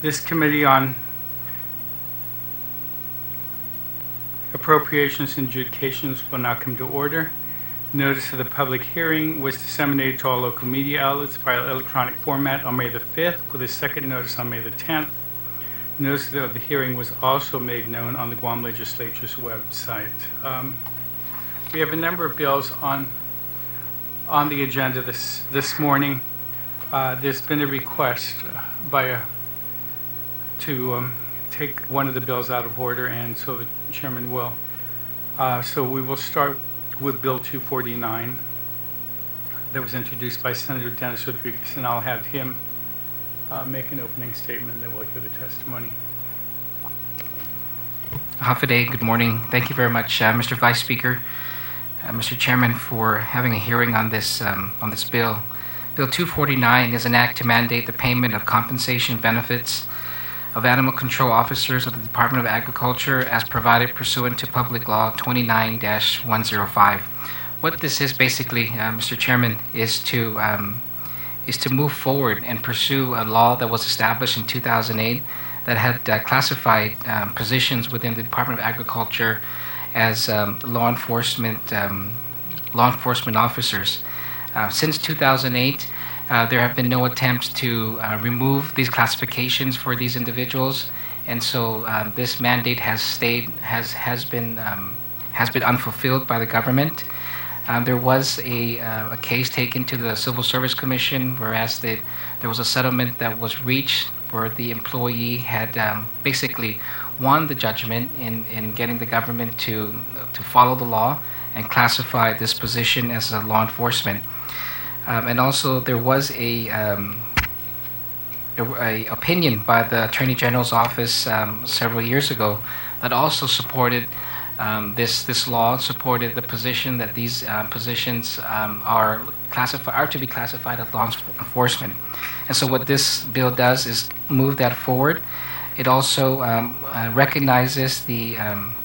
This Committee on Appropriations and Adjudications will now come to order. Notice of the public hearing was disseminated to all local media outlets via electronic format on May the 5th, with a second notice on May the 10th. Notice of the hearing was also made known on the Guam Legislature's website. We have a number of bills on the agenda this morning. There's been a request to take one of the bills out of order, and so the chairman will. So we will start with Bill 249 that was introduced by Senator Dennis Rodriguez, and I'll have him make an opening statement, and then we'll hear the testimony. Hafaday, good morning. Thank you very much, Mr. Vice Speaker, Mr. Chairman, for having a hearing on this bill. Bill 249 is an act to mandate the payment of compensation benefits of animal control officers of the Department of Agriculture as provided pursuant to Public Law 29-105. What this is basically, Mr. Chairman, is to move forward and pursue a law that was established in 2008 that had classified positions within the Department of Agriculture as law enforcement officers. Since 2008, there have been no attempts to remove these classifications for these individuals, and so this mandate has been unfulfilled by the government. There was a case taken to the Civil Service Commission, whereas there was a settlement that was reached where the employee had basically won the judgment in getting the government to follow the law and classify this position as a law enforcement. And also there was a opinion by the Attorney General's office several years ago that also supported this law, supported the position that these positions are to be classified as law enforcement. And so what this bill does is move that forward. It also recognizes the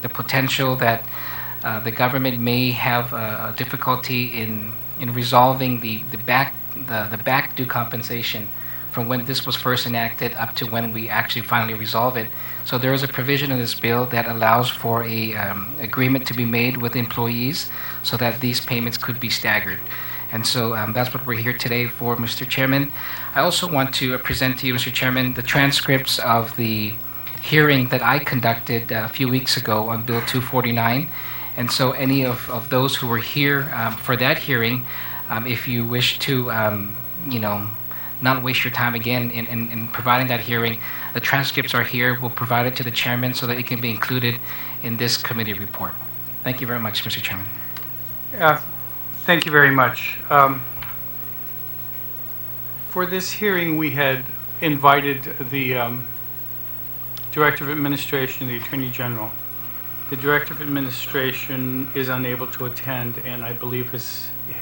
potential that the government may have a difficulty in resolving the back due compensation from when this was first enacted up to when we actually finally resolve it. So there is a provision in this bill that allows for a agreement to be made with employees so that these payments could be staggered. And so that's what we're here today for, Mr. Chairman. I also want to present to you, Mr. Chairman, the transcripts of the hearing that I conducted a few weeks ago on Bill 249. And so any of those who were here for that hearing, if you wish to, not waste your time again in providing that hearing, the transcripts are here. We'll provide it to the chairman so that it can be included in this committee report. Thank you very much, Mr. Chairman. Thank you very much. For this hearing, we had invited the Director of Administration, the Attorney General. The Director of Administration is unable to attend, and I believe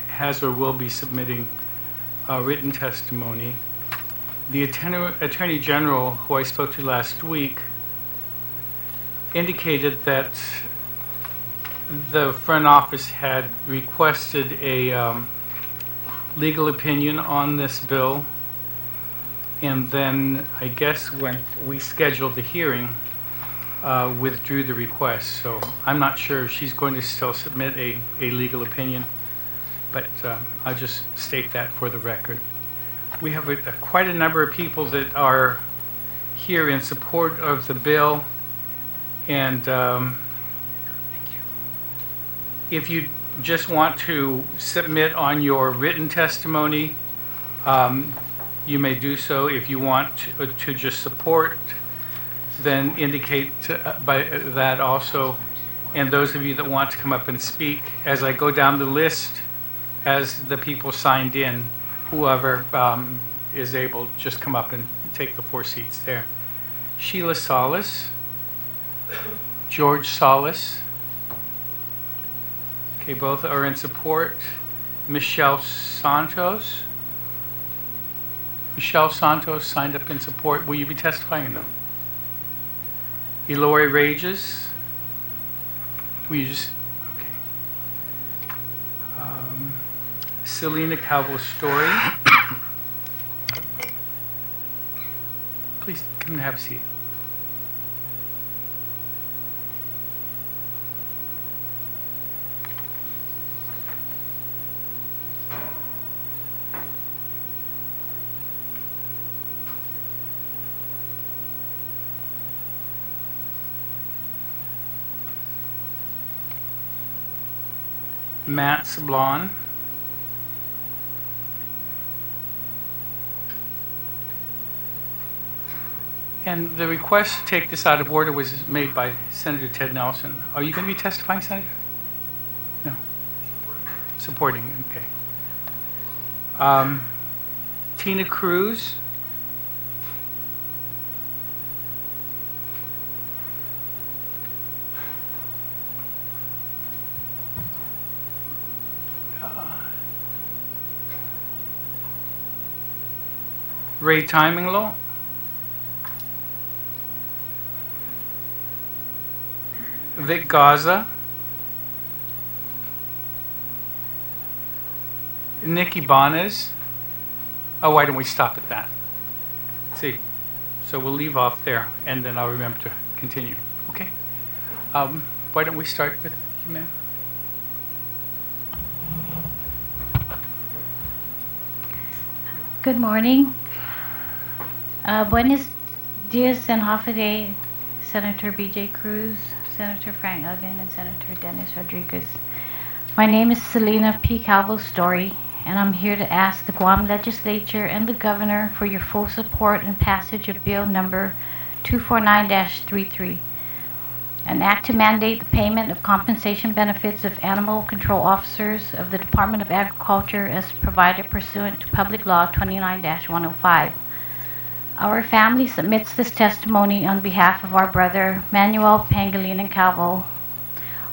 has or will be submitting written testimony. The Attorney General, who I spoke to last week, indicated that the front office had requested a legal opinion on this bill, and then I guess when we scheduled the hearing, withdrew the request. So I'm not sure if she's going to still submit a legal opinion, but I'll just state that for the record. We have quite a number of people that are here in support of the bill, and if you just want to submit on your written testimony, you may do so. If you want to just support, then indicate by that also. And those of you that want to come up and speak, as I go down the list, as the people signed in, whoever is able, just come up and take the 4 seats there. Sheila Salas, George Salas. Okay, both are in support. Michelle Santos. Michelle Santos signed up in support. Will you be testifying or no? Eloy Rages. Will you just, okay. Selena Calvo-Story. Please come and have a seat. Matt Sablon. And the request to take this out of order was made by Senator Ted Nelson. Are you going to be testifying, Senator? No. Supporting, okay. Tina Cruz. Ray Timinglow. Vic Gaza. Nikki Bonas. Oh, why don't we stop at that? Let's see. So we'll leave off there, and then I'll remember to continue. Okay. Why don't we start with you, ma'am? Good morning. Buenos dias and Hafide, Senator B.J. Cruz, Senator Frank Aguon, and Senator Dennis Rodriguez. My name is Selena P. Calvo-Story, and I'm here to ask the Guam Legislature and the Governor for your full support and passage of Bill number 249-33, an act to mandate the payment of compensation benefits of animal control officers of the Department of Agriculture as provided pursuant to Public Law 29-105. Our family submits this testimony on behalf of our brother Manuel Pangilinan Calvo,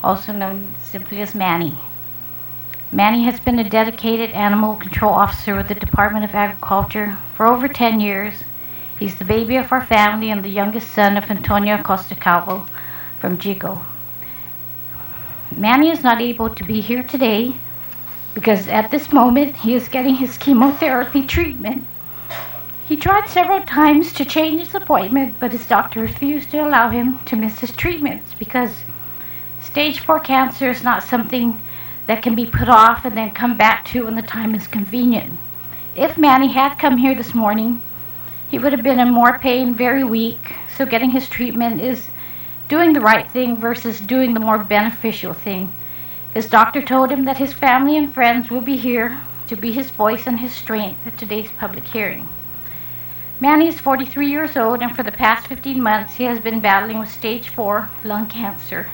also known simply as Manny. Manny has been a dedicated animal control officer with the Department of Agriculture for over 10 years. He's the baby of our family and the youngest son of Antonio Acosta Calvo from Jico. Manny is not able to be here today because at this moment he is getting his chemotherapy treatment. He tried several times to change his appointment, but his doctor refused to allow him to miss his treatments because stage 4 cancer is not something that can be put off and then come back to when the time is convenient. If Manny had come here this morning, he would have been in more pain, very weak, so getting his treatment is doing the right thing versus doing the more beneficial thing. His doctor told him that his family and friends will be here to be his voice and his strength at today's public hearing. Manny is 43 years old, and for the past 15 months he has been battling with stage 4 lung cancer.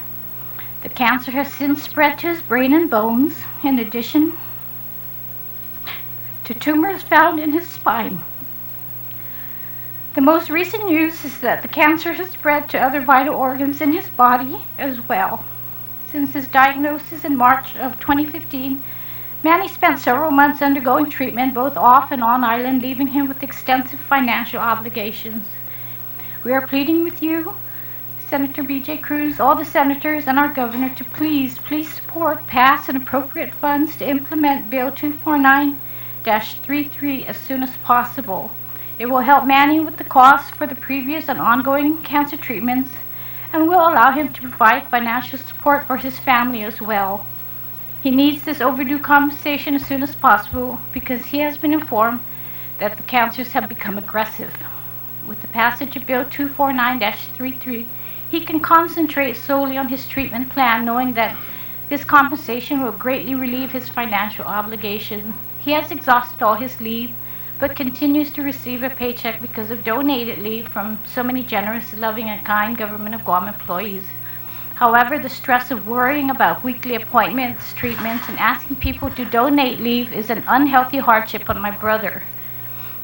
The cancer has since spread to his brain and bones, in addition to tumors found in his spine. The most recent news is that the cancer has spread to other vital organs in his body as well. Since his diagnosis in March of 2015, Manny spent several months undergoing treatment both off and on island, leaving him with extensive financial obligations. We are pleading with you, Senator B.J. Cruz, all the senators, and our governor to please support, pass, and appropriate funds to implement Bill 249-33 as soon as possible. It will help Manny with the costs for the previous and ongoing cancer treatments and will allow him to provide financial support for his family as well. He needs this overdue compensation as soon as possible because he has been informed that the cancers have become aggressive. With the passage of Bill 249-33, he can concentrate solely on his treatment plan, knowing that this compensation will greatly relieve his financial obligation. He has exhausted all his leave, but continues to receive a paycheck because of donated leave from so many generous, loving, and kind Government of Guam employees. However, the stress of worrying about weekly appointments, treatments, and asking people to donate leave is an unhealthy hardship on my brother.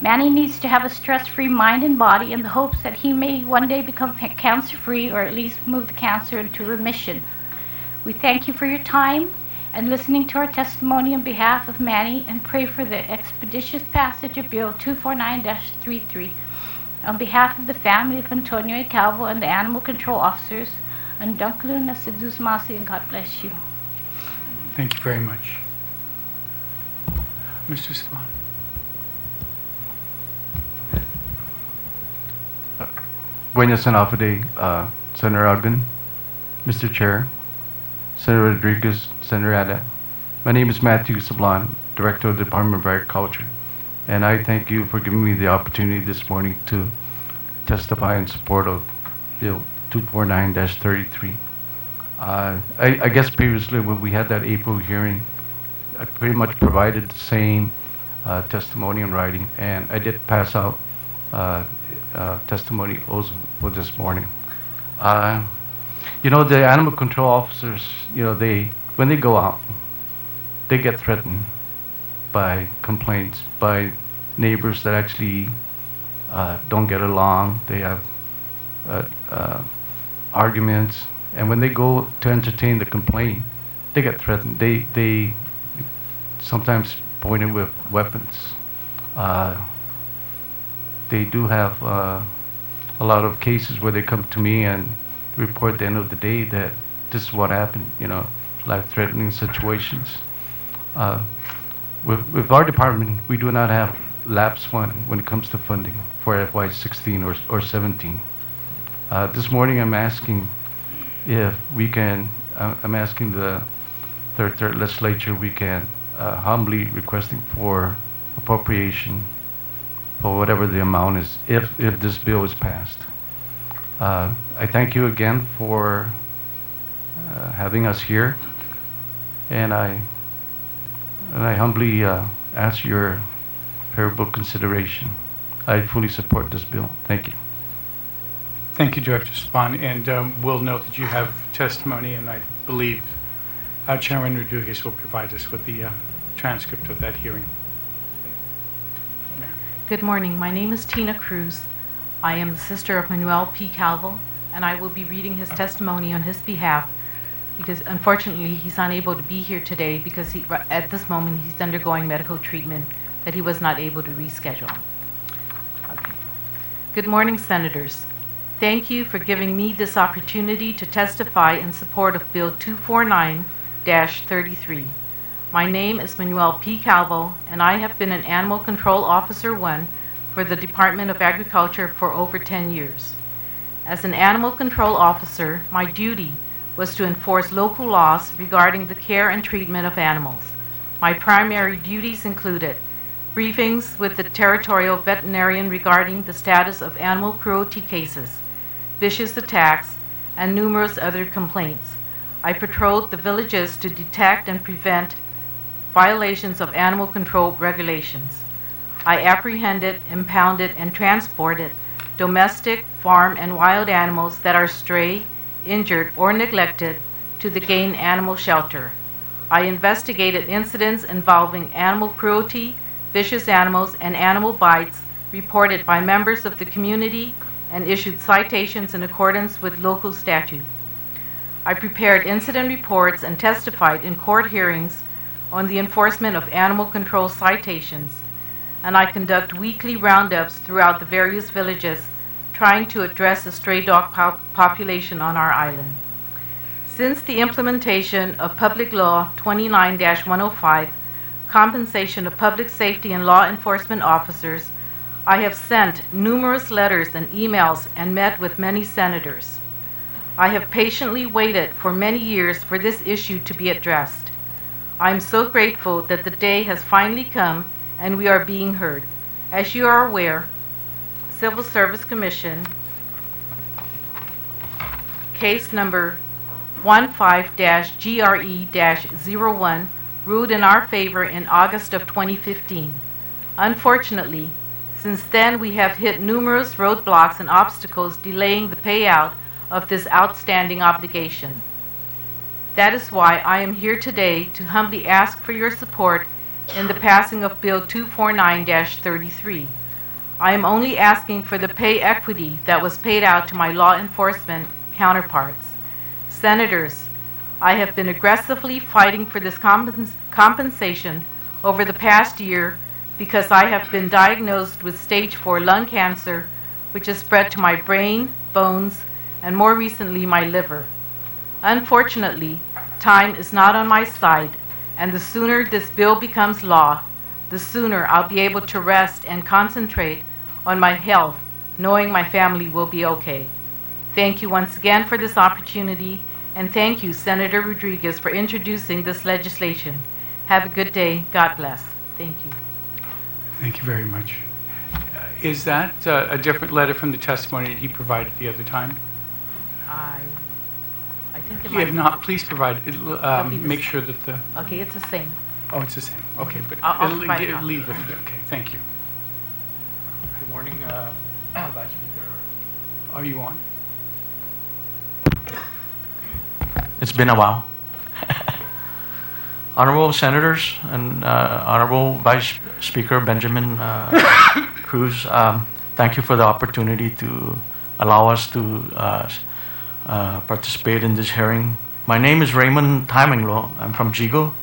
Manny needs to have a stress-free mind and body in the hopes that he may one day become cancer-free or at least move the cancer into remission. We thank you for your time and listening to our testimony on behalf of Manny and pray for the expeditious passage of Bill 249-33. On behalf of the family of Antonio Calvo and the animal control officers, and Dunklun Asidusmasi, and God bless you. Thank you very much. Mr. Spahn. Buenas and Afide, Senator Aguon, Mr. Chair, Senator Rodriguez, Senator Ada. My name is Matthew Sablan, Director of the Department of Agriculture, and I thank you for giving me the opportunity this morning to testify in support of Bill 249-33. I guess previously when we had that April hearing, I pretty much provided the same testimony in writing, and I did pass out testimony also for this morning. You know, the animal control officers, you know, when they go out, they get threatened by complaints, by neighbors that actually don't get along. They have arguments, and when they go to entertain the complaint, they get threatened. They sometimes pointed with weapons. They do have a lot of cases where they come to me and report at the end of the day that this is what happened, you know, life-threatening situations. With our department, we do not have lapse fund when it comes to funding for FY16 or 17. This morning I'm asking if we can, I'm asking the third legislature, we can humbly requesting for appropriation for whatever the amount is if this bill is passed. I thank you again for having us here, and I humbly ask your favorable consideration. I fully support this bill. Thank you. Thank you, Director Spahn, and we'll note that you have testimony, and I believe Chairman Rodriguez will provide us with the transcript of that hearing. Good morning. My name is Tina Cruz. I am the sister of Manuel P. Calvo, and I will be reading his testimony on his behalf because unfortunately he's unable to be here today because at this moment he's undergoing medical treatment that he was not able to reschedule. Okay. Good morning, Senators. Thank you for giving me this opportunity to testify in support of Bill 249-33. My name is Manuel P. Calvo, and I have been an Animal Control Officer 1 for the Department of Agriculture for over 10 years. As an Animal Control Officer, my duty was to enforce local laws regarding the care and treatment of animals. My primary duties included briefings with the territorial veterinarian regarding the status of animal cruelty cases, vicious attacks, and numerous other complaints. I patrolled the villages to detect and prevent violations of animal control regulations. I apprehended, impounded, and transported domestic, farm, and wild animals that are stray, injured, or neglected to the Game Animal Shelter. I investigated incidents involving animal cruelty, vicious animals, and animal bites reported by members of the community and issued citations in accordance with local statute. I prepared incident reports and testified in court hearings on the enforcement of animal control citations, and I conduct weekly roundups throughout the various villages trying to address the stray dog population on our island. Since the implementation of Public Law 29-105, Compensation of Public Safety and Law Enforcement Officers, I have sent numerous letters and emails and met with many senators. I have patiently waited for many years for this issue to be addressed. I am so grateful that the day has finally come and we are being heard. As you are aware, Civil Service Commission case number 15-GRE-01 ruled in our favor in August of 2015. Unfortunately, since then we have hit numerous roadblocks and obstacles delaying the payout of this outstanding obligation. That is why I am here today to humbly ask for your support in the passing of Bill 249-33. I am only asking for the pay equity that was paid out to my law enforcement counterparts. Senators, I have been aggressively fighting for this compensation over the past year because I have been diagnosed with stage 4 lung cancer, which has spread to my brain, bones, and more recently my liver. Unfortunately, time is not on my side, and the sooner this bill becomes law, the sooner I'll be able to rest and concentrate on my health knowing my family will be okay. Thank you once again for this opportunity, and thank you, Senator Rodriguez, for introducing this legislation. Have a good day. God bless. Thank you. Thank you very much. Is that a different letter from the testimony that he provided the other time? I think it If might. not, please provide it. It'll be the Make s- sure that the, Okay, it's the same. oh, it's the same. Okay, but I'll provide a copy. leave it. Okay, thank you. Good morning, Vice Speaker. Are you on? It's been a while. Honorable Senators and Honorable Vice Speaker Benjamin Cruz, thank you for the opportunity to allow us to participate in this hearing. My name is Raymond Taimanglo. I'm from Jigo.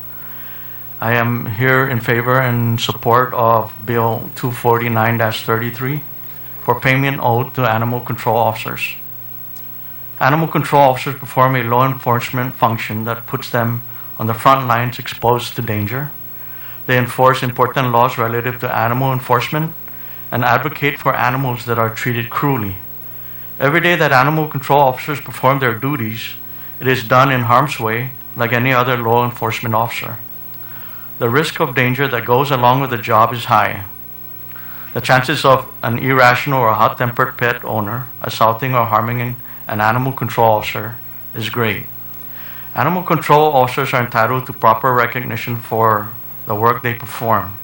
I am here in favor and support of Bill 249-33 for payment owed to animal control officers. Animal control officers perform a law enforcement function that puts them on the front lines exposed to danger. They enforce important laws relative to animal enforcement and advocate for animals that are treated cruelly. Every day that animal control officers perform their duties, it is done in harm's way like any other law enforcement officer. The risk of danger that goes along with the job is high. The chances of an irrational or hot-tempered pet owner assaulting or harming an animal control officer is great. Animal control officers are entitled to proper recognition for the work they perform.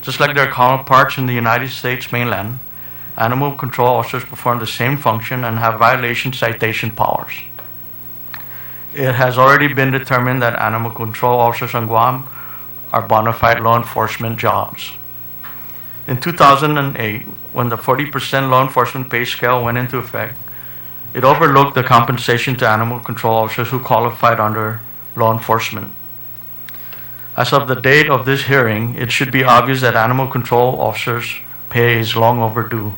Just like their counterparts in the United States mainland, animal control officers perform the same function and have violation citation powers. It has already been determined that animal control officers on Guam are bona fide law enforcement jobs. In 2008, when the 40% law enforcement pay scale went into effect, it overlooked the compensation to animal control officers who qualified under law enforcement. As of the date of this hearing, it should be obvious that animal control officers' pay is long overdue.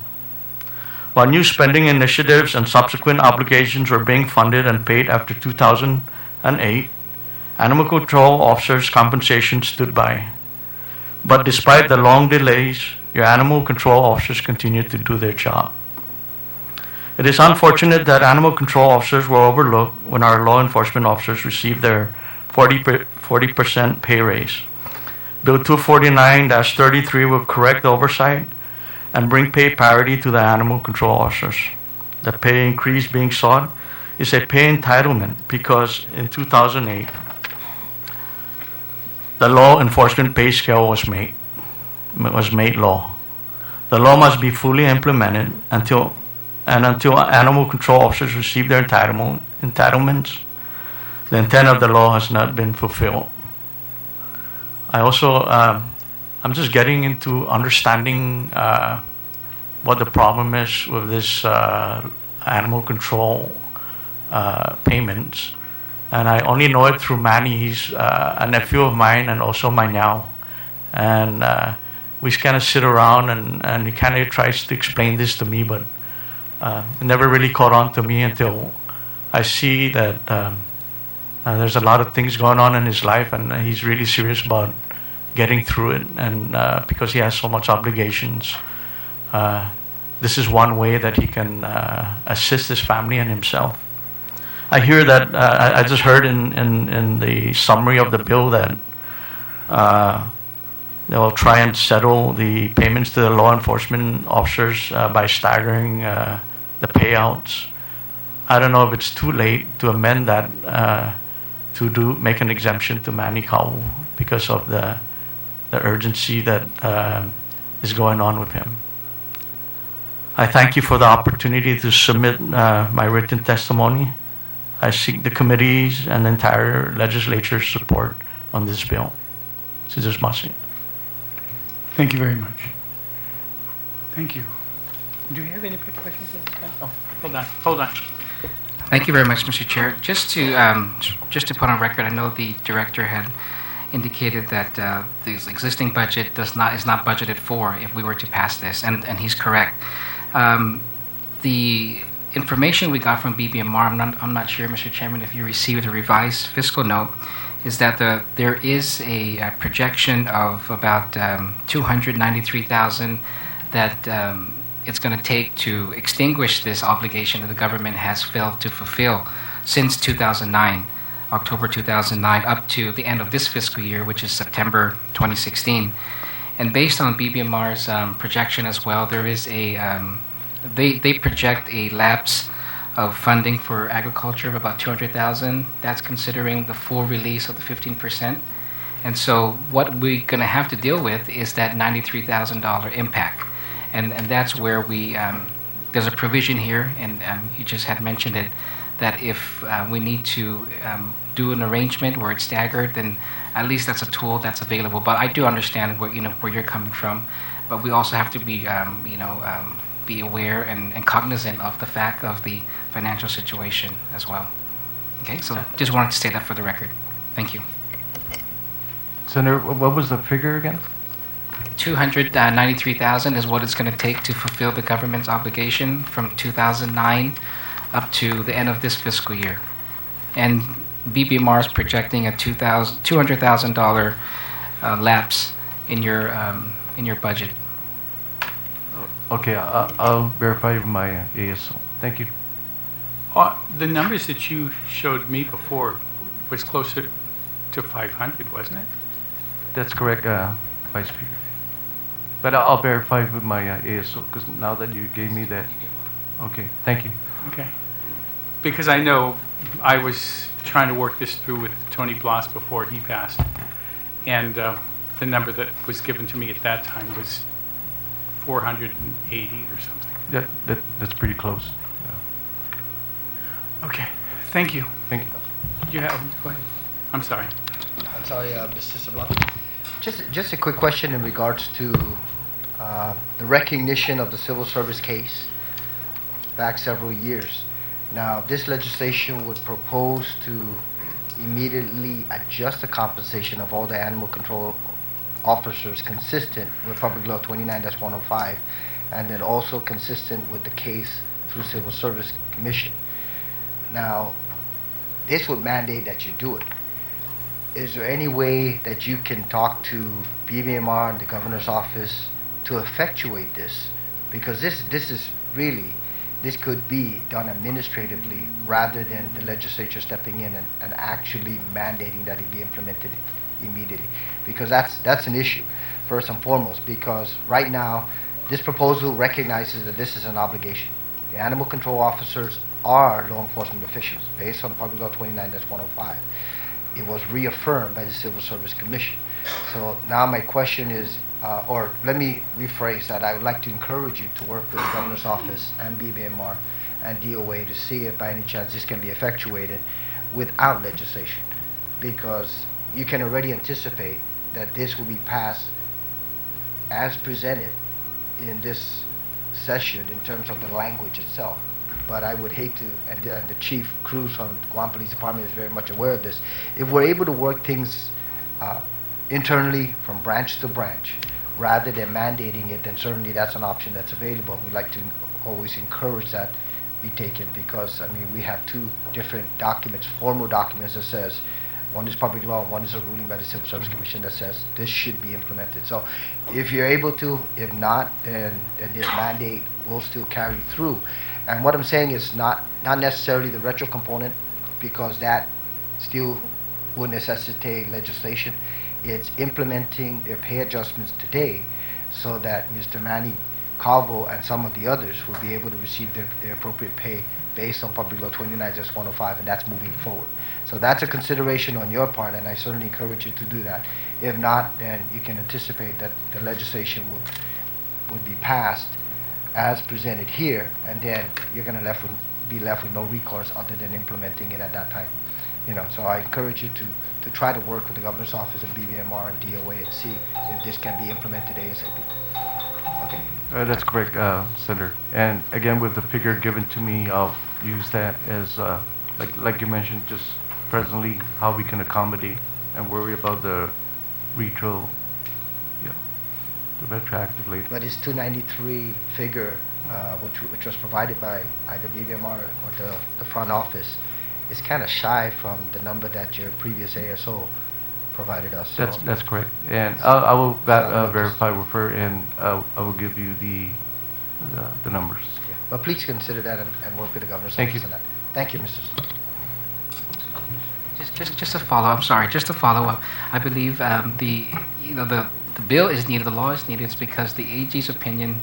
While new spending initiatives and subsequent obligations were being funded and paid after 2008, animal control officers' compensation stood by. But despite the long delays, your animal control officers continue to do their job. It is unfortunate that animal control officers were overlooked when our law enforcement officers received their 40% pay raise. Bill 249-33 will correct the oversight and bring pay parity to the animal control officers. The pay increase being sought is a pay entitlement because in 2008, the law enforcement pay scale was made law. The law must be fully implemented until animal control officers receive their entitlements, the intent of the law has not been fulfilled. I also, I'm just getting into understanding what the problem is with this animal control payments. And I only know it through Manny. He's a nephew of mine and also my now. And we kind of sit around and he kind of tries to explain this to me, but it never really caught on to me until I see that there's a lot of things going on in his life and he's really serious about getting through it. And because he has so much obligations, this is one way that he can assist his family and himself. I hear that, I just heard in the summary of the bill that they'll try and settle the payments to the law enforcement officers by staggering the payouts. I don't know if it's too late to amend that to make an exemption to Manny Kau because of the urgency that is going on with him. I thank you for the opportunity to submit my written testimony. I seek the committee's and the entire legislature's support on this bill. Thank you very much. Thank you. Do you have any quick questions at this time? Oh, hold on. Thank you very much, Mr. Chair. Just to put on record, I know the director had indicated that the existing budget is not budgeted for if we were to pass this, and he's correct. The information we got from BBMR, I'm not sure, Mr. Chairman, if you received a revised fiscal note, is that there is a projection of about $293,000 that it's going to take to extinguish this obligation that the government has failed to fulfill since 2009, October 2009, up to the end of this fiscal year, which is September 2016. And based on BBMR's projection as well, there is they project a lapse of funding for agriculture of about 200,000. That's considering the full release of the 15%. And so what we're going to have to deal with is that $93,000 impact. And that's where there's a provision here, and you just had mentioned it, that if we need to do an arrangement where it's staggered, then at least that's a tool that's available. But I do understand where you're coming from. But we also have to be be aware and cognizant of the fact of the financial situation as well. Okay, so just wanted to state that for the record. Thank you. Senator, what was the figure again? 293,000 is what it's going to take to fulfill the government's obligation from 2009 up to the end of this fiscal year. And BBMR is projecting a $200,000 lapse in your budget. Okay, I'll verify with my ASO. Thank you. The numbers that you showed me before was closer to 500, wasn't it? That's correct, Vice Speaker. But I'll verify with my ASO, because now that you gave me that. Okay, thank you. Okay. Because I know I was trying to work this through with Tony Blas before he passed. And the number that was given to me at that time was 480 or something. That's pretty close. Okay, thank you. Thank you. You have, go ahead. I'm sorry. I'm sorry, Mr. Sablan. Just a quick question in regards to the recognition of the civil service case back several years. Now, this legislation would propose to immediately adjust the compensation of all the animal control officers consistent with Public Law 29-105, and then also consistent with the case through Civil Service Commission. Now, this would mandate that you do it. Is there any way that you can talk to BBMR and the governor's office to effectuate this? Because this could be done administratively rather than the legislature stepping in and actually mandating that it be implemented immediately. Because that's an issue, first and foremost, because right now this proposal recognizes that this is an obligation. The animal control officers are law enforcement officials based on Public Law 29-105. It was reaffirmed by the Civil Service Commission. So now my question is, or let me rephrase that, I would like to encourage you to work with the governor's office and BBMR and DOA to see if by any chance this can be effectuated without legislation, because you can already anticipate that this will be passed as presented in this session in terms of the language itself. But I would hate to, and the Chief Cruz on Guam Police Department is very much aware of this, if we're able to work things internally from branch to branch rather than mandating it, then certainly that's an option that's available. We'd like to always encourage that be taken, because I mean we have two different documents, formal documents that says one is public law, one is a ruling by the Civil Service Commission that says this should be implemented. So if you're able to, if not, then this mandate will still carry through. And what I'm saying is not necessarily the retro component, because that still would necessitate legislation. It's implementing their pay adjustments today so that Mr. Manny Calvo and some of the others will be able to receive their appropriate pay based on Public Law 29-105, and that's moving forward. So that's a consideration on your part, and I certainly encourage you to do that. If not, then you can anticipate that the legislation would be passed as presented here, and then you're going to be left with no recourse other than implementing it at that time. So I encourage you to try to work with the governor's office and BBMR and DOA and see if this can be implemented ASAP. Okay. That's correct, Senator. And again, with the figure given to me, I'll use that as, like you mentioned, just presently how we can accommodate and worry about the the retroactive later. But it's 293 figure, which was provided by either BBMR or the front office, is kind of shy from the number that your previous ASO provided us. So That's correct. And I will verify with her, and I will give you the the numbers. Yeah. But please consider that and work with the governor's Thank office you. on that. Thank you, Mr. Just to follow. I'm sorry. Just to follow up. I believe the bill is needed. The law is needed. It's because the AG's opinion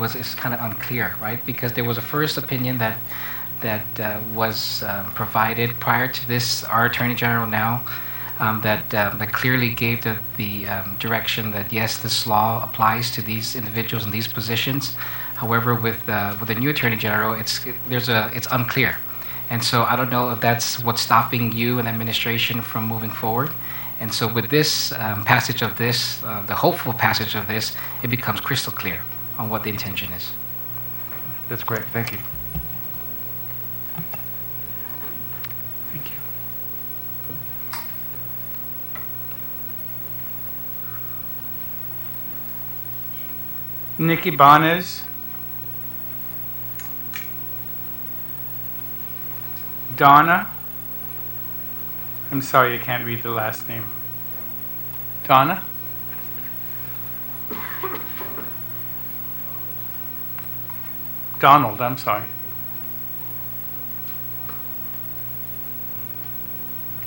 is kind of unclear, right? Because there was a first opinion that was provided prior to this. Our Attorney General now that clearly gave the direction that yes, this law applies to these individuals in these positions. However, with the new Attorney General, it's unclear. And so I don't know if that's what's stopping you and the administration from moving forward. And so with this passage of this, the hopeful passage of this, it becomes crystal clear on what the intention is. That's correct. Thank you. Thank you. Nikki Banes. Donna. I'm sorry, I can't read the last name. Donna? Donald, I'm sorry.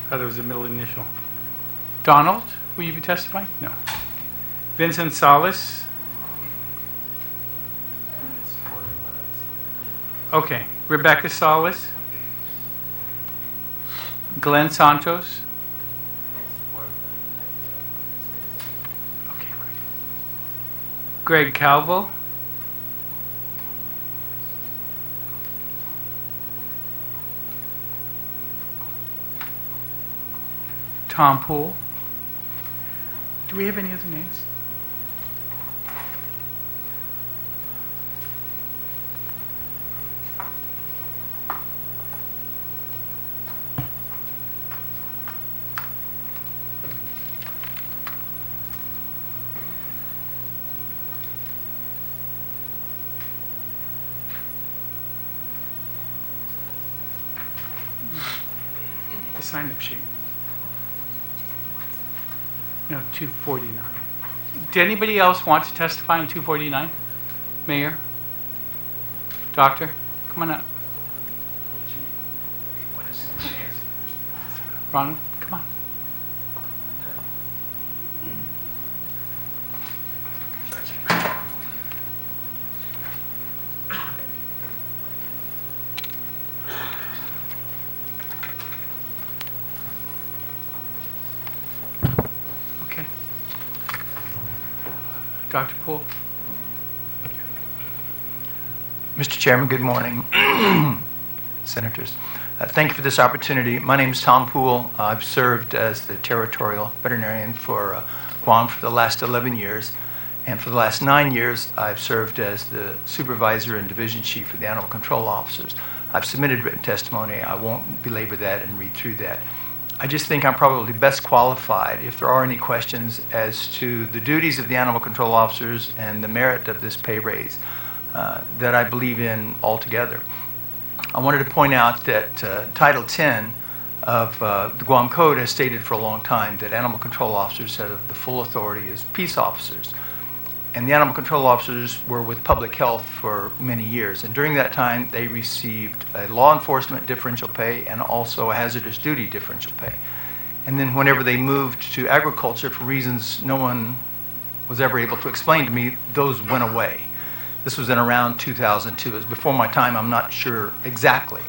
Thought it was a middle initial. Donald, will you be testifying? No. Vincent Salas? Okay. Rebecca Salas? Glenn Santos? Okay, great. Greg Calvo? Tom Poole? Do we have any other names? The sign-up sheet. No, 249. Did anybody else want to testify in 249? Mayor? Doctor? Come on up. Ronald, come on. Okay. Dr. Poole? Mr. Chairman, good morning. Senators, thank you for this opportunity. My name is Tom Poole. I've served as the territorial veterinarian for Aguon for the last 11 years. And for the last 9 years, I've served as the supervisor and division chief for the animal control officers. I've submitted written testimony. I won't belabor that and read through that. I just think I'm probably best qualified, if there are any questions, as to the duties of the animal control officers and the merit of this pay raise that I believe in altogether. I wanted to point out that Title 10 of the Guam Code has stated for a long time that animal control officers have the full authority as peace officers. And the animal control officers were with public health for many years. And during that time, they received a law enforcement differential pay and also a hazardous duty differential pay. And then whenever they moved to agriculture, for reasons no one was ever able to explain to me, those went away. This was in around 2002. It was before my time, I'm not sure exactly.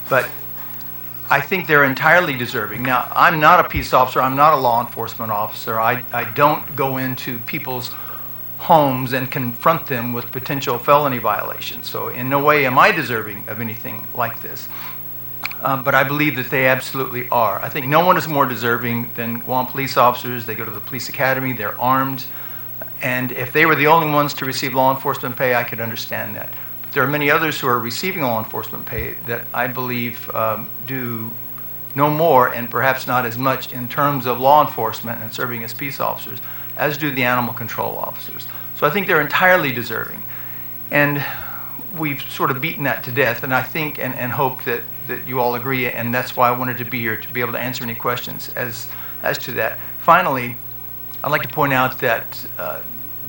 But I think they're entirely deserving. Now, I'm not a peace officer. I'm not a law enforcement officer. I don't go into people's homes and confront them with potential felony violations. So in no way am I deserving of anything like this. But I believe that they absolutely are. I think no one is more deserving than Guam police officers. They go to the police academy. They're armed. And if they were the only ones to receive law enforcement pay, I could understand that. But there are many others who are receiving law enforcement pay that I believe do no more and perhaps not as much in terms of law enforcement and serving as peace officers as do the animal control officers. So I think they're entirely deserving. And we've sort of beaten that to death, and I think and hope that you all agree, and that's why I wanted to be here, to be able to answer any questions as to that. Finally, I'd like to point out that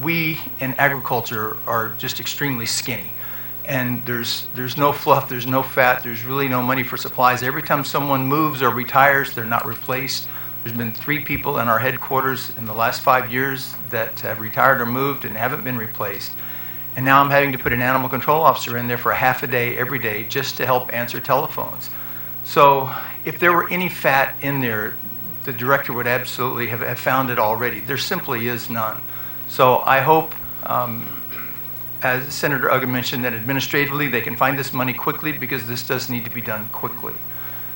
we in agriculture are just extremely skinny. and there's no fluff, there's no fat, there's really no money for supplies. Every time someone moves or retires, they're not replaced. There's been 3 people in our headquarters in the last 5 years that have retired or moved and haven't been replaced. And now I'm having to put an animal control officer in there for half a day every day just to help answer telephones. So if there were any fat in there, the director would absolutely have found it already. There simply is none. So I hope, as Senator Aguon mentioned, that administratively they can find this money quickly, because this does need to be done quickly.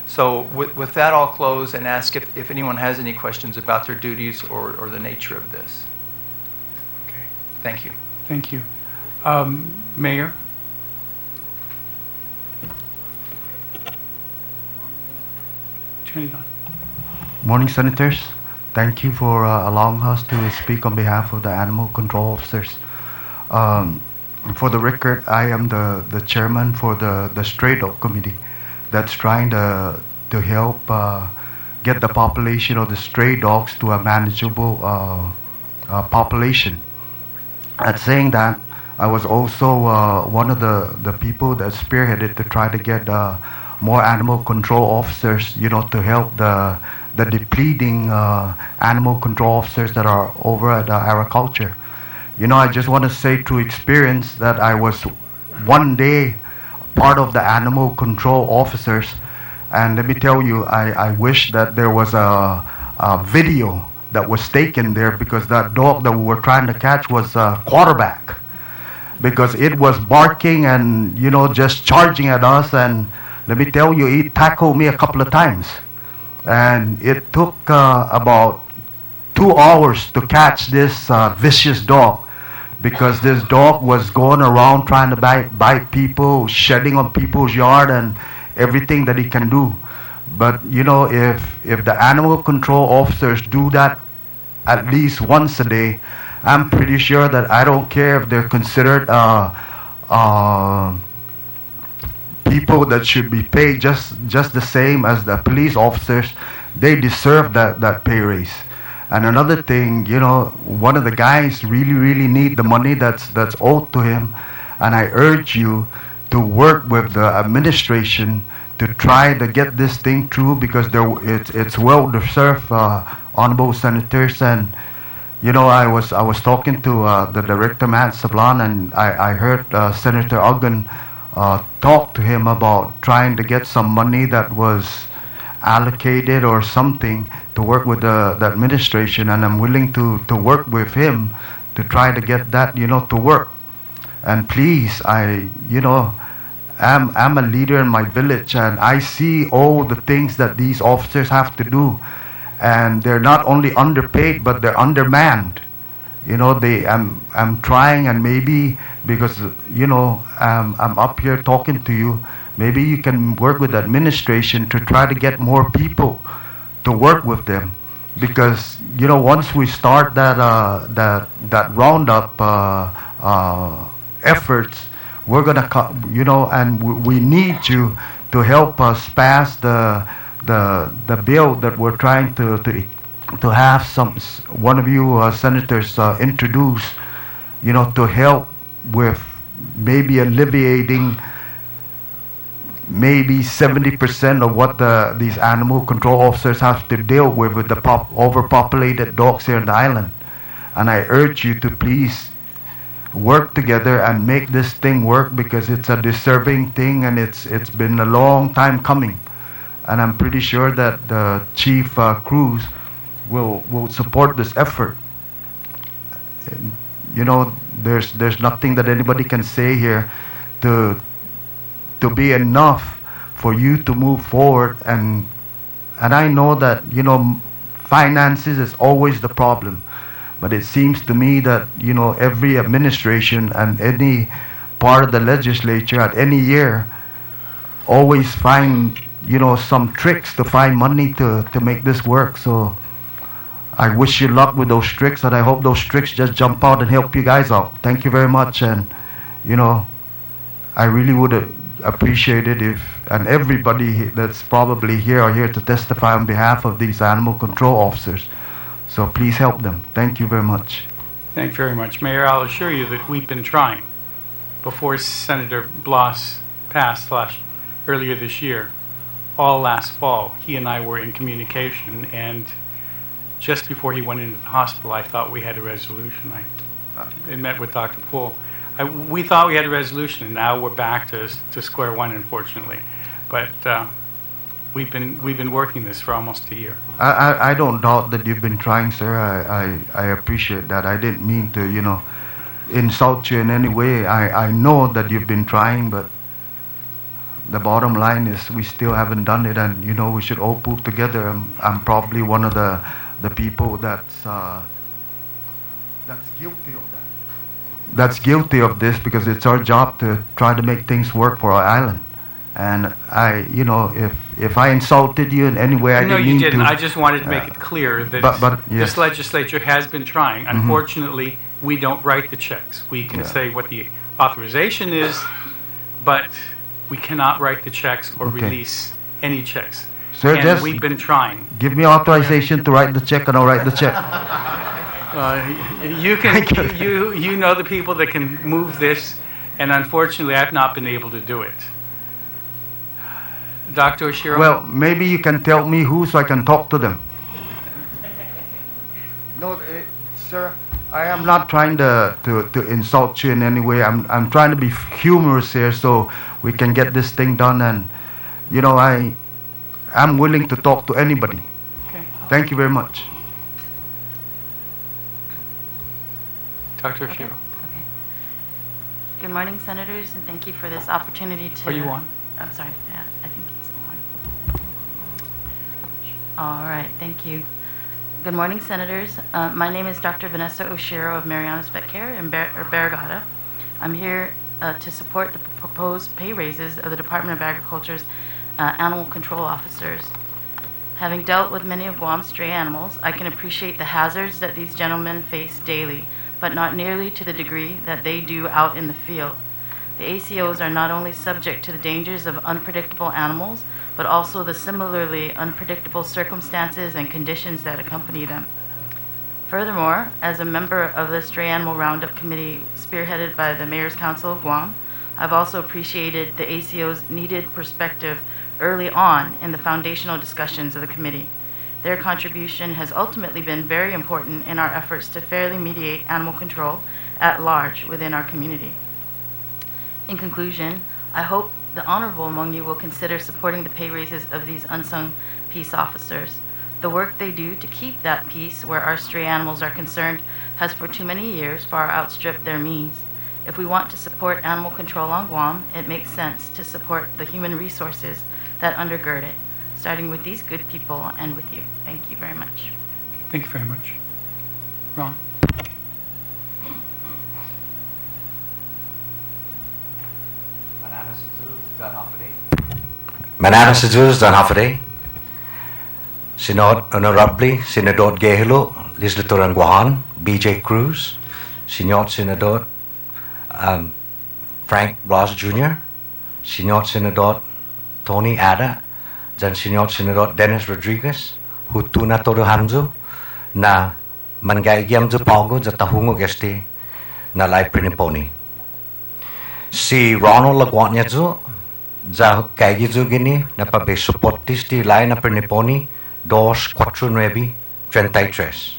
So with that, I'll close and ask if anyone has any questions about their duties or the nature of this. Okay. Thank you. Thank you. Mayor? Turn it on. Morning, Senators. Thank you for allowing us to speak on behalf of the animal control officers. For the record, I am the chairman for the Stray Dog Committee that's trying to help get the population of the stray dogs to a manageable population. At saying that, I was also one of the people that spearheaded to try to get more animal control officers, to help the depleting animal control officers that are over at agriculture. I just want to say through experience that I was one day part of the animal control officers, and let me tell you, I wish that there was a video that was taken there, because that dog that we were trying to catch was a quarterback, because it was barking and just charging at us, and let me tell you, it tackled me a couple of times, and it took about 2 hours to catch this vicious dog, because this dog was going around trying to bite people, shedding on people's yard and everything that he can do. But if the animal control officers do that at least once a day, I'm pretty sure that I don't care if they're considered people that should be paid just the same as the police officers. They deserve that pay raise. And another thing, one of the guys really need the money that's owed to him, and I urge you to work with the administration to try to get this thing through, because it's well deserved, honorable senators. And I was talking to the director, Matt Sablan, and I heard Senator Aguon talk to him about trying to get some money that was allocated or something to work with the administration, and I'm willing to work with him to try to get that to work. And please, I'm a leader in my village, and I see all the things that these officers have to do, and they're not only underpaid but they're undermanned. I'm trying, and maybe because I'm up here talking to you, maybe you can work with the administration to try to get more people to work with them, because once we start that roundup efforts, we're gonna and we need you to help us pass the bill that we're trying to have one of you senators introduce, to help with maybe alleviating maybe 70% of what these animal control officers have to deal with the overpopulated dogs here on the island. And I urge you to please work together and make this thing work, because it's a deserving thing, and it's been a long time coming. And I'm pretty sure that the Chief Cruz will support this effort. And, there's nothing that anybody can say here to be enough for you to move forward, and I know that finances is always the problem, but it seems to me that every administration and any part of the legislature at any year always find some tricks to find money to make this work. So I wish you luck with those tricks, and I hope those tricks just jump out and help you guys out. Thank you very much, and I really would appreciate it if, and everybody that's probably here are here to testify on behalf of these animal control officers. So please help them. Thank you very much. Thank you very much, Mayor. I'll assure you that we've been trying. before Senator Bloss passed earlier this year, all last fall, he and I were in communication, and just before he went into the hospital, I thought we had a resolution. I met with Dr. Poole. We thought we had a resolution, and now we're back to square one, unfortunately. But we've been working this for almost a year. I don't doubt that you've been trying, sir. I appreciate that. I didn't mean to, insult you in any way. I know that you've been trying, but the bottom line is we still haven't done it, and we should all pull together. I'm probably one of the people that's guilty of that. That's guilty of this, because it's our job to try to make things work for our island. And if I insulted you in any way, I No, didn't you mean didn't. to. I just wanted to make it clear that but yes. this legislature has been trying. Unfortunately, we don't write the checks. We can say what the authorization is, but we cannot write the checks or Okay. release any checks. Sir, And just we've been trying. give me authorization to write the check, and I'll write the check. You can, you know the people that can move this, and unfortunately, I've not been able to do it. Dr. Oshiro? Well, maybe you can tell me who, so I can talk to them. No, sir, I am not trying to insult you in any way. I'm trying to be humorous here, so we can get this thing done. And I'm willing to talk to anybody. Okay. Thank you very much. Dr. Oshiro? Okay. Good morning, Senators, and thank you for this opportunity to... Are you on? I'm sorry. Yeah, I think it's on. All right. Thank you. Good morning, Senators. My name is Dr. Vanessa Oshiro of Marianas Vet Care in Barrigada. I'm here to support the proposed pay raises of the Department of Agriculture's animal control officers. Having dealt with many of Guam's stray animals, I can appreciate the hazards that these gentlemen face daily, but not nearly to the degree that they do out in the field. The ACOs are not only subject to the dangers of unpredictable animals, but also the similarly unpredictable circumstances and conditions that accompany them. Furthermore, as a member of the Stray Animal Roundup Committee spearheaded by the Mayor's Council of Guam, I've also appreciated the ACO's needed perspective early on in the foundational discussions of the committee. Their contribution has ultimately been very important in our efforts to fairly mediate animal control at large within our community. In conclusion, I hope the honorable among you will consider supporting the pay raises of these unsung peace officers. The work they do to keep that peace where our stray animals are concerned has for too many years far outstripped their means. If we want to support animal control on Guam, it makes sense to support the human resources that undergird it, starting with these good people and with you. Thank you very much. Thank you very much. Ron? Manana Sejus dan Hafade, Senor Honorably, Senador Gehilo, Legislator Aguon, BJ Cruz, Senor Senador Frank Blas Jr., Senor Senador Tony Ada, dan Senor Senador Dennis Rodriguez, Hutuna Todo Hamzo, na mangaigiam zo pago za tahungo gesti na lai priniponi. Si Ronald Laguanya zo, za kaigi zo gini na pabe supportis di lai na priniponi 249-33.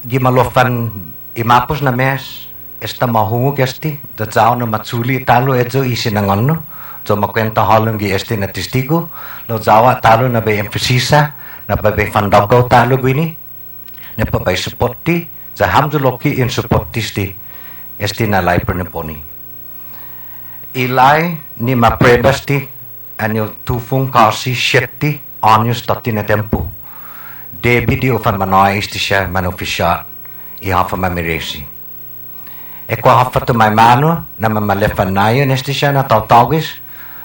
Gimalofan imapos na mes, esta mahungo gesti, da zao na matsuli talo edzo isinangono, zo makwenta halong gi esti na testigo, lo zawa talo na be emphasisa, na pabe fandago talo gwini, na pabe supporti, za hamzo loki in supportis di esti na lai priniponi. Ilai ni maprebasti anyo tufung kasi sheti anyo stati na tempo. Debi di ufan manoy istisya manofisya ihafa mamiresi. Ekwa hafa to may mano na mamalefan nayo nestisya na tautawis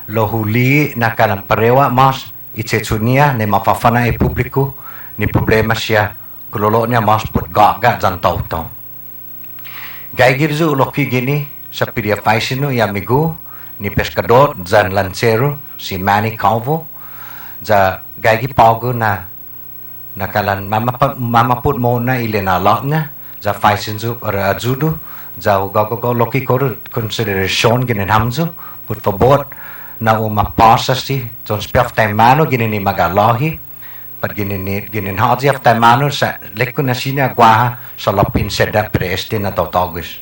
lo huli na kalamparewa mas itsetsunia ne mafafana e publiko ni problema siya kulolo niya mas put gaga jan tautong. Gaigirzo loki gini sa PDFIC y amigo ni pescador zan lancero si Manny Calvo za gaigi pago na nakalan mamaput mo na ilenalok na za faisin zu para ajudu Jau gogo loki kor consideration ginin hamzu, por favor, na umapasa si, son spiaf tay mano ginin ni magalohi, pat ginin haji af tay mano sa lekko na sina guaha sa lopin seda preeste na tautagis.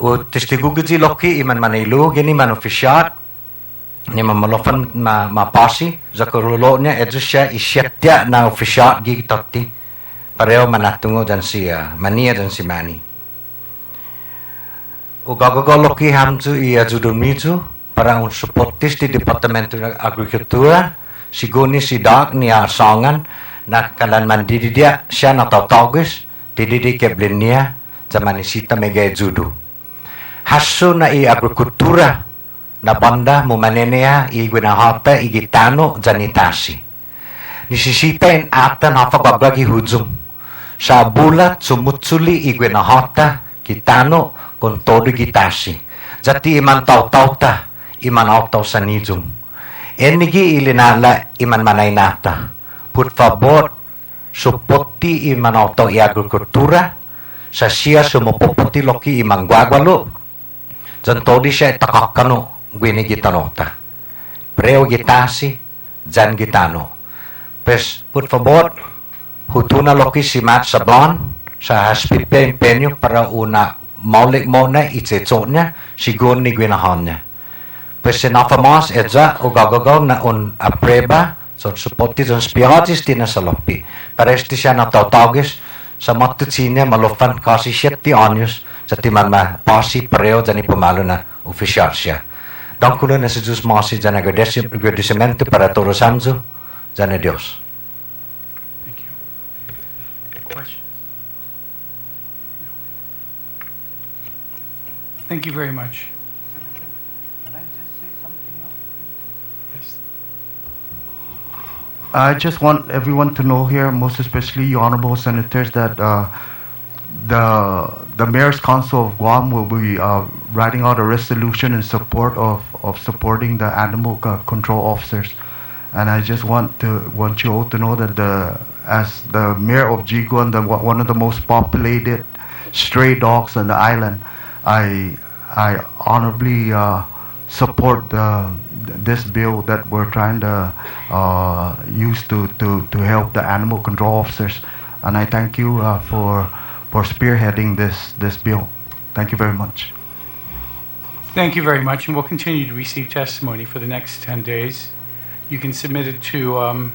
O testigugi loki iman manilu gini man officiat, ni mamalofan mapasi, zakuruloknya itu siya isyatya na officiat gi toti, pareo manatungo dan siya, mania dan si mani. O gagagoloki hamzu iya judumizu, para un supportis di Departamento de Agricultura, siguni sidak ni asangan, na kalan mandidi dia, siya na tautagis, didi keblinia, zaman isita mega judu. Haso na i agricultura, na banda mo manenea i gwinahata i gitano janitasi. Nisisitain atan hafagwagwagi hujum. Sa bulat sumutsuli i gwinahata gitano kon todo gitasi. Jati iman taw-tawta, iman autaw sa nijum. Enigi ilinala iman manaynata. Por favor, supporti iman autaw i agrikultura, sa siya sumupupoti loki iman gwagwalo, jan todi siya itakakano, gwini gitanota. Preo gitasi, jan gitano. Pues, por favor, hutuna loki si Matt Sablon sa haspipe empeño para una maulik mona itsetsonya sigun ni gwinahonya. Pues, sinafamos edza o gagagaw na un apreba son supporti son spiatis tina sa lopi. Paresti siya natautagis sa matutsinya malofan kasi 7 anyos sa timan pasi preo jan ipumalo na oficial siya. Dankulo na si Diyos masi dyan agradecimiento para todos hamzo, dyan na Diyos. Thank you. Questions? Thank you very much. Can I just say something else? Yes. I just want everyone to know here, most especially you honorable senators, that the Mayor's Council of Guam will be writing out a resolution in support of supporting the animal control officers. And I just want you all to know that as the Mayor of Aguon, one of the most populated stray dogs on the island, I honorably support this bill that we're trying to use to help the animal control officers. And I thank you for spearheading this bill. Thank you very much. Thank you very much, and we'll continue to receive testimony for the next 10 days. You can submit it to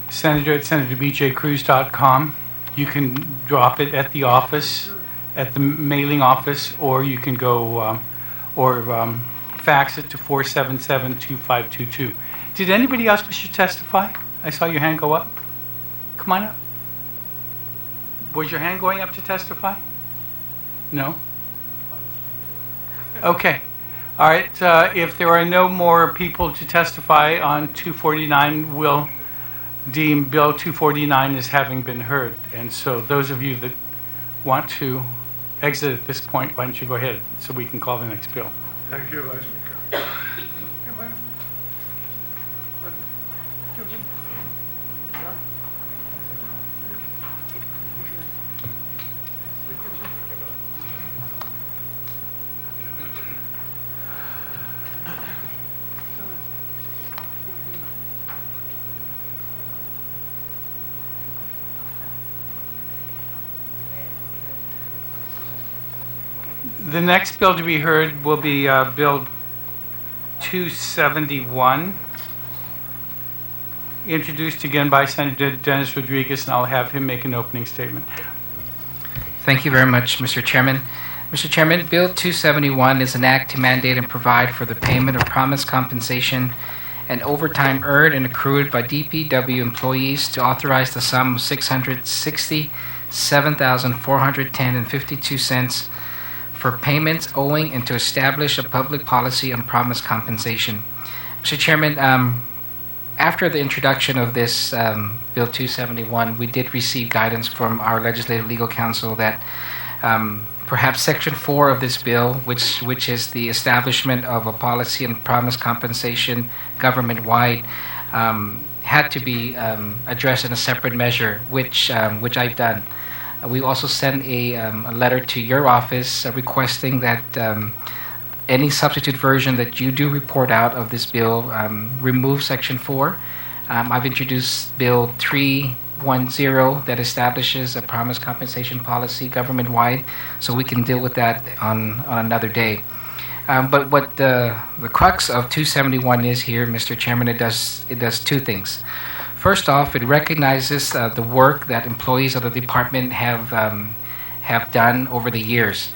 senator@senatorBJCruz.com. You can drop it at the office, at the mailing office, or you can go fax it to 477-2522. Did anybody else wish to testify? I saw your hand go up. Come on up. Was your hand going up to testify? No? Okay. All right. If there are no more people to testify on 249, we'll deem Bill 249 as having been heard. And so those of you that want to exit at this point, why don't you go ahead so we can call the next bill. Thank you, Vice Speaker. The next bill to be heard will be Bill 271, introduced again by Senator Dennis Rodriguez, and I'll have him make an opening statement. Thank you very much, Mr. Chairman. Mr. Chairman, Bill 271 is an act to mandate and provide for the payment of promised compensation and overtime earned and accrued by DPW employees to authorize the sum of $667,410.52 for payments owing and to establish a public policy on promised compensation. Mr. Chairman, after the introduction of this Bill 271, we did receive guidance from our Legislative Legal Counsel that perhaps Section 4 of this bill, which is the establishment of a policy on promised compensation government-wide, had to be addressed in a separate measure, which I've done. We also sent a letter to your office requesting that any substitute version that you do report out of this bill remove Section 4. I've introduced Bill 310 that establishes a promised compensation policy government-wide, so we can deal with that on another day. But what the crux of 271 is here, Mr. Chairman, it does two things. First off, it recognizes the work that employees of the department have done over the years.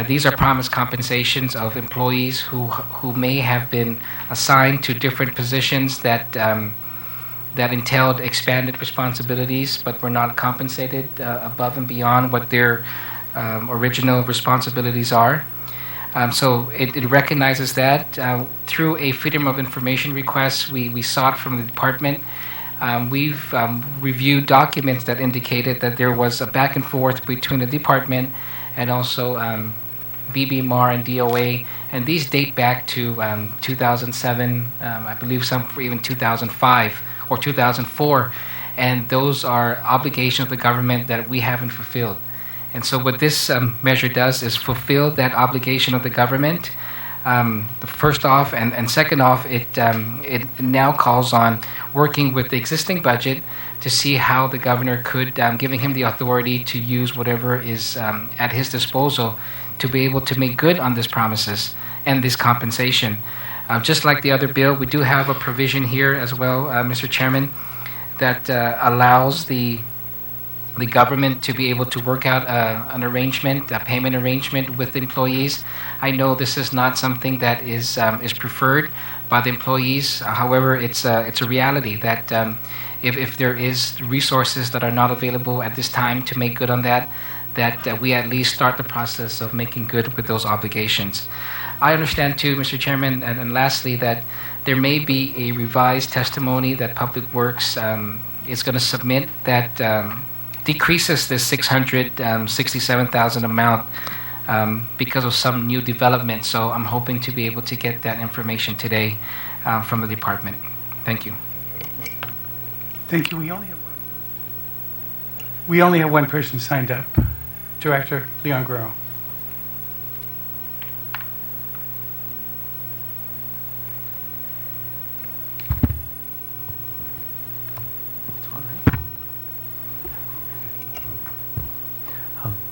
These are promised compensations of employees who may have been assigned to different positions that entailed expanded responsibilities, but were not compensated above and beyond what their original responsibilities are. So it recognizes that. Through a Freedom of Information request we sought from the department, we've reviewed documents that indicated that there was a back and forth between the department and also BBMR and DOA, and these date back to 2007, I believe some for even 2005 or 2004, and those are obligations of the government that we haven't fulfilled. And so what this measure does is fulfill that obligation of the government. First off, and second off, it now calls on working with the existing budget to see how the governor could, giving him the authority to use whatever is at his disposal to be able to make good on these promises and this compensation. Just like the other bill, we do have a provision here as well, Mr. Chairman, that allows the government to be able to work out an arrangement, a payment arrangement with the employees. I know this is not something that is preferred by the employees. However, it's a reality that if there is resources that are not available at this time to make good on that we at least start the process of making good with those obligations. I understand too, Mr. Chairman, and lastly, that there may be a revised testimony that Public Works is going to submit that decreases this 667,000 amount because of some new development. So I'm hoping to be able to get that information today from the department. Thank you. Thank you. We only have one person signed up. Director Leon Guerrero.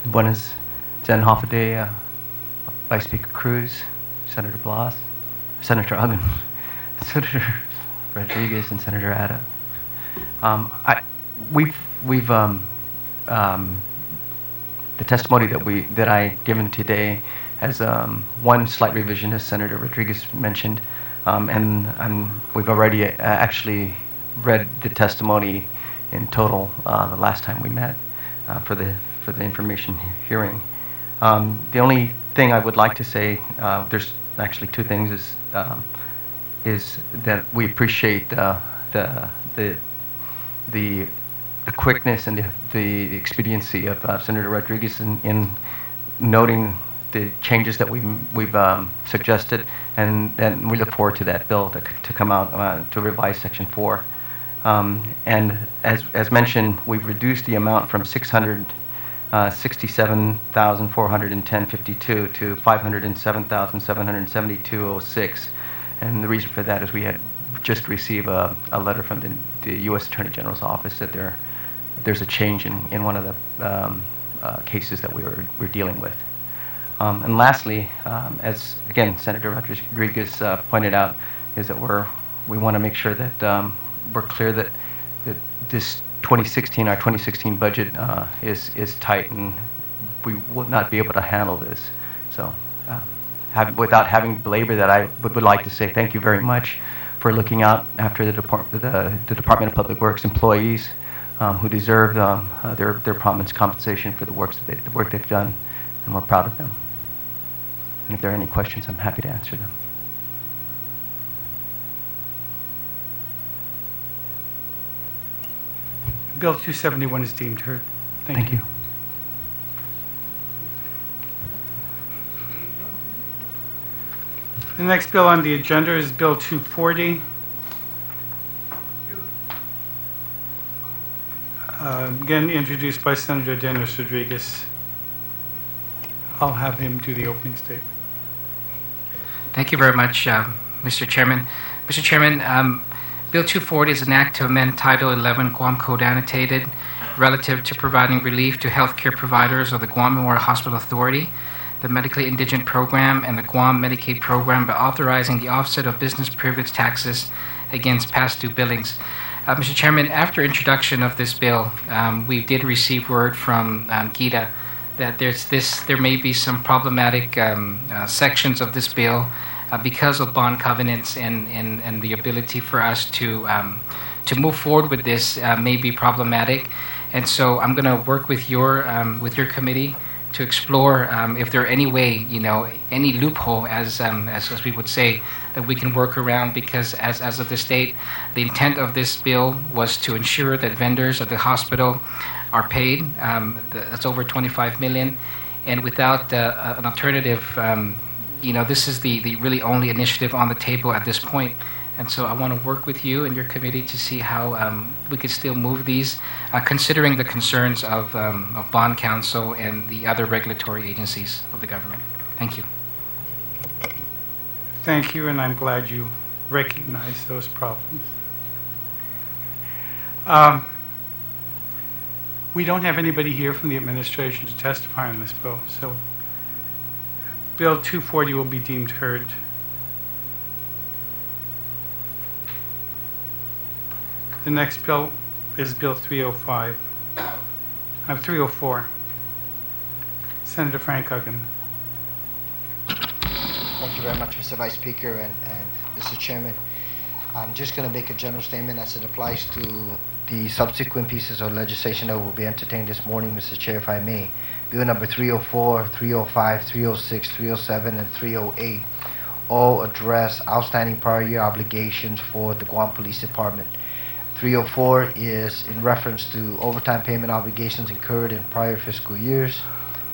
Buenas, Zen Hoffaday, Vice Speaker Cruz, Senator Blas, Senator Aguon, Senator Rodriguez, and Senator Ada. The testimony that I given today has one slight revision, as Senator Rodriguez mentioned, and we've already actually read the testimony in total the last time we met for the information hearing. The only thing I would like to say, there's actually two things, is that we appreciate the quickness and the expediency of Senator Rodriguez in noting the changes that we've suggested, and we look forward to that bill to come out to revise Section 4. And as mentioned, we've reduced the amount from 667,410.52 to 507,772.06, and the reason for that is we had just received a letter from the U.S. Attorney General's office that there's a change in one of the cases that we're dealing with. And lastly, as again Senator Rodriguez pointed out, is that we want to make sure that we're clear that this 2016, our 2016 budget is tight, and we will not be able to handle this. So, without having belabor that, I would like to say thank you very much for looking out after the Department of Public Works employees who deserve their promised compensation for the work they've done, and we're proud of them. And if there are any questions, I'm happy to answer them. Bill 271 is deemed heard. Thank you. The next bill on the agenda is Bill 240. again introduced by Senator Dennis Rodriguez. I'll have him do the opening statement. Thank you very much, Mr. Chairman. Mr. Chairman, Bill 240 is an act to amend Title 11 Guam Code Annotated relative to providing relief to healthcare providers of the Guam Memorial Hospital Authority, the Medically Indigent Program, and the Guam Medicaid Program by authorizing the offset of business privilege taxes against past due billings. Mr. Chairman, after introduction of this bill, we did receive word from Gita that there may be some problematic sections of this bill because of bond covenants and the ability for us to move forward with this may be problematic. And so I'm going to work with your committee to explore if there are any way, any loophole, as we would say, that we can work around, because as of this date, the intent of this bill was to ensure that vendors of the hospital are paid. That's over $25 million, and without an alternative, this is the really only initiative on the table at this point. And so I want to work with you and your committee to see how we could still move these, considering the concerns of Bond Council and the other regulatory agencies of the government. Thank you. Thank you, and I'm glad you recognize those problems. We don't have anybody here from the administration to testify on this bill, so Bill 240 will be deemed heard. The next bill is Bill 305. 304. Senator Frank Aguon. Thank you very much, Mr. Vice Speaker and Mr. Chairman. I'm just going to make a general statement as it applies to the subsequent pieces of legislation that will be entertained this morning, Mr. Chair, if I may. Bill number 304, 305, 306, 307, and 308 all address outstanding prior year obligations for the Guam Police Department. 304 is in reference to overtime payment obligations incurred in prior fiscal years.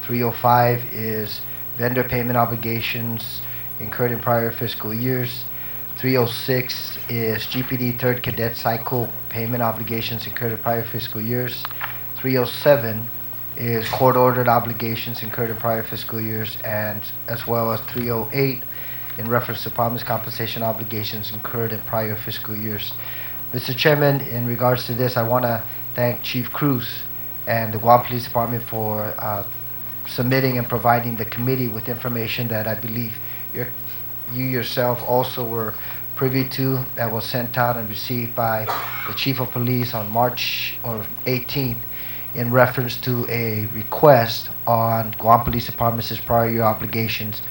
305 is vendor payment obligations incurred in prior fiscal years. 306 is GPD third cadet cycle payment obligations incurred in prior fiscal years. 307 is court-ordered obligations incurred in prior fiscal years, and as well as 308 in reference to promised compensation obligations incurred in prior fiscal years. Mr. Chairman, in regards to this, I want to thank Chief Cruz and the Guam Police Department for submitting and providing the committee with information that I believe you yourself also were privy to, that was sent out and received by the Chief of Police on March 18th in reference to a request on Guam Police Department's prior year obligations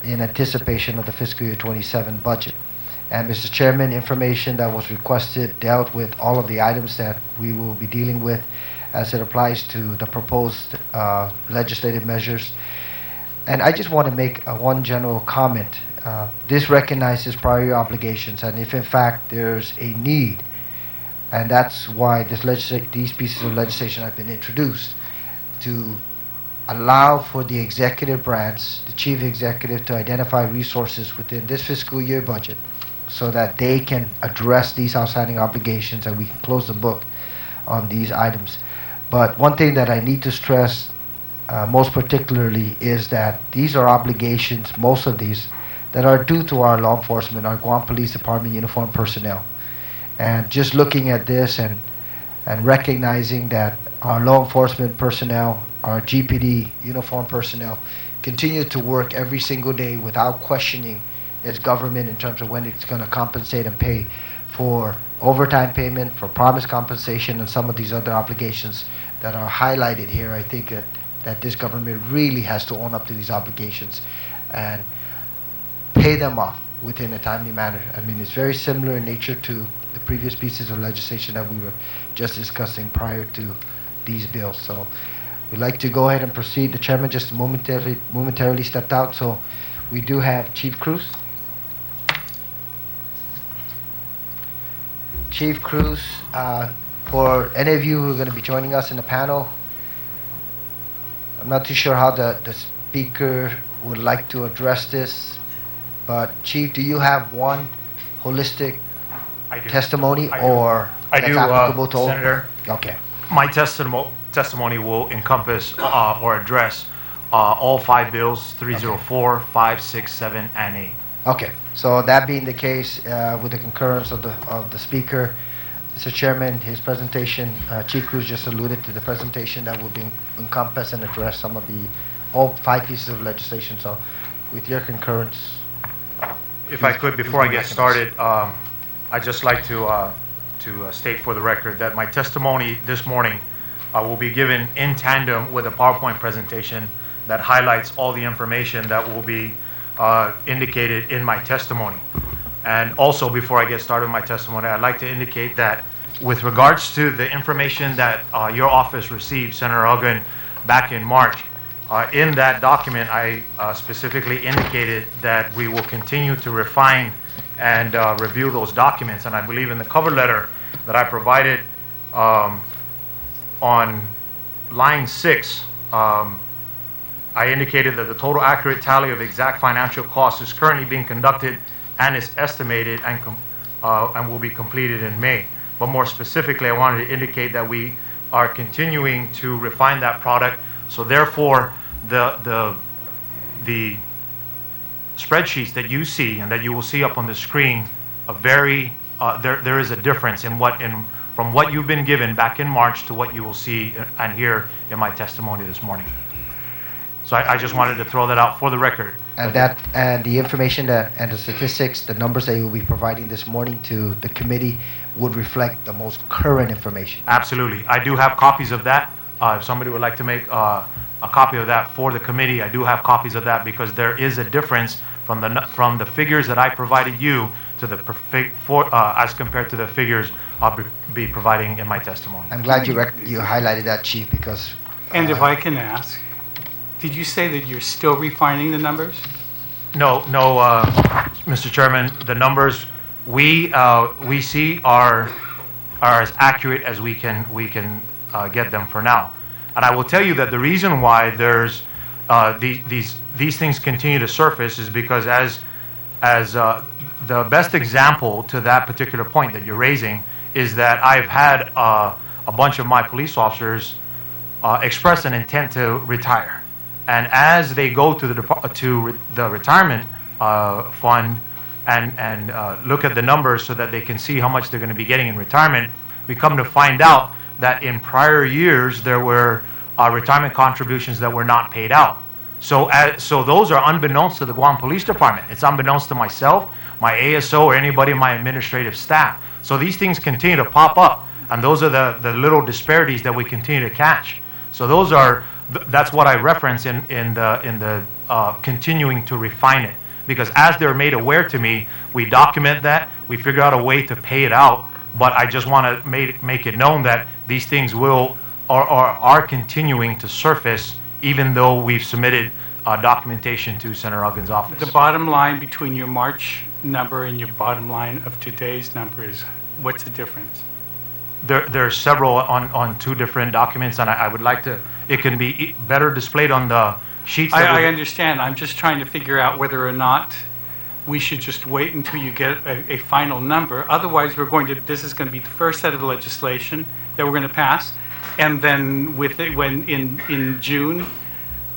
in anticipation of the fiscal year 27 budget. And Mr. Chairman, information that was requested dealt with all of the items that we will be dealing with as it applies to the proposed legislative measures. And I just want to make one general comment. This recognizes prior year obligations, and if in fact there's a need, and that's why these pieces of legislation have been introduced, to allow for the executive branch, the chief executive, to identify resources within this fiscal year budget so that they can address these outstanding obligations and we can close the book on these items. But one thing that I need to stress most particularly is that these are obligations, most of these, that are due to our law enforcement, our Guam Police Department uniformed personnel. And just looking at this and recognizing that our law enforcement personnel, our GPD uniformed personnel, continue to work every single day without questioning its government in terms of when it's going to compensate and pay for overtime payment, for promised compensation, and some of these other obligations that are highlighted here. I think that this government really has to own up to these obligations and pay them off within a timely manner. I mean, it's very similar in nature to the previous pieces of legislation that we were just discussing prior to these bills. So we'd like to go ahead and proceed. The chairman just momentarily stepped out, so we do have Chief Cruz. Chief Cruz, for any of you who are going to be joining us in the panel, I'm not too sure how the speaker would like to address this, but Chief, do you have one holistic testimony or I do, applicable to all? Senator. Okay. My testimony will encompass or address all 5 bills, 304, 5, 6, 7, and 8. Okay, so that being the case, with the concurrence of the speaker, Mr. Chairman, his presentation, Chief Cruz just alluded to the presentation that will be encompass and address some of all 5 pieces of legislation. So with your concurrence. If I could, before I get started, I'd just like to state for the record that my testimony this morning will be given in tandem with a PowerPoint presentation that highlights all the information that will be indicated in my testimony. And also, before I get started with my testimony, I'd like to indicate that with regards to the information that your office received, Senator Aguon, back in March, in that document, I specifically indicated that we will continue to refine and review those documents. And I believe in the cover letter that I provided on line 6, I indicated that the total accurate tally of exact financial costs is currently being conducted and is estimated and will be completed in May. But more specifically, I wanted to indicate that we are continuing to refine that product. So therefore, the spreadsheets that you see and that you will see up on the screen there is a difference from what you've been given back in March to what you will see and hear in my testimony this morning. So I just wanted to throw that out for the record. And the information and the statistics, the numbers that you will be providing this morning to the committee would reflect the most current information. Absolutely. I do have copies of that. If somebody would like to make a copy of that for the committee, I do have copies of that because there is a difference from the figures that I provided you to as compared to the figures I'll be providing in my testimony. I'm glad you highlighted that, Chief, because... And if I can ask, did you say that you're still refining the numbers? No, Mr. Chairman. The numbers we see are as accurate as we can get them for now. And I will tell you that the reason why there's these things continue to surface is because as the best example to that particular point that you're raising is that I've had a bunch of my police officers express an intent to retire. And as they go to the retirement fund and look at the numbers so that they can see how much they're going to be getting in retirement, we come to find out that in prior years there were retirement contributions that were not paid out. So those are unbeknownst to the Guam Police Department. It's unbeknownst to myself, my ASO, or anybody in my administrative staff. So these things continue to pop up, and those are the little disparities that we continue to catch. So that's what I reference in the continuing to refine it. Because as they're made aware to me, we document that, we figure out a way to pay it out, but I just want to make it known that these things are continuing to surface even though we've submitted documentation to Senator Aguon's office. The bottom line between your March number and your bottom line of today's number is, what's the difference? There are several on 2 different documents, and I would like to, it can be better displayed on the sheets. I understand. I'm just trying to figure out whether or not we should just wait until you get a final number. Otherwise, this is going to be the first set of legislation that we're going to pass. And then when in June,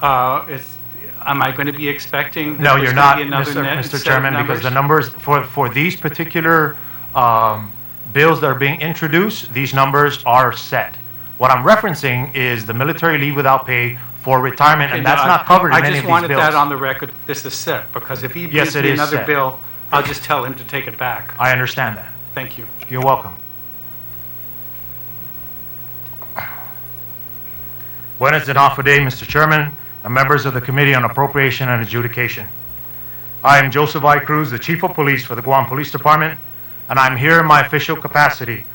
am I going to be expecting that No, there's you're going not, to be another Mr. Chairman, because the numbers for these particular bills that are being introduced, these numbers are set. What I'm referencing is the military leave without pay for retirement, and that's not covered in any of these bills. I just wanted that on the record. This is set, because if he gives me another bill, I'll just tell him to take it back. I understand that. Thank you. You're welcome. Buenas de day, Mr. Chairman, and members of the Committee on Appropriation and Adjudication. I am Joseph I. Cruz, the Chief of Police for the Guam Police Department, and I'm here in my official capacity,